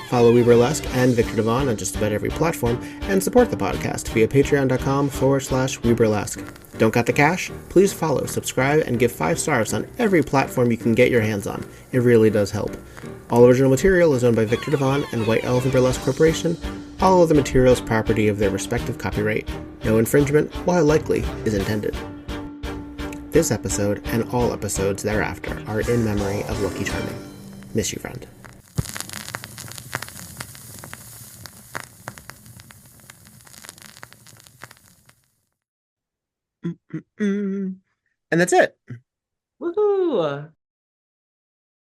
Follow We Burlesque and Victor Devon on just about every platform, and support the podcast via patreon.com/We Burlesque. Don't got the cash? Please follow, subscribe, and give 5 stars on every platform you can get your hands on. It really does help. All original material is owned by Victor Devon and White Elephant Burlesque Corporation. All other materials property of their respective copyright. No infringement, while likely, is intended. This episode and all episodes thereafter are in memory of Lucky Charming. Miss you, friend. And that's it. Woohoo!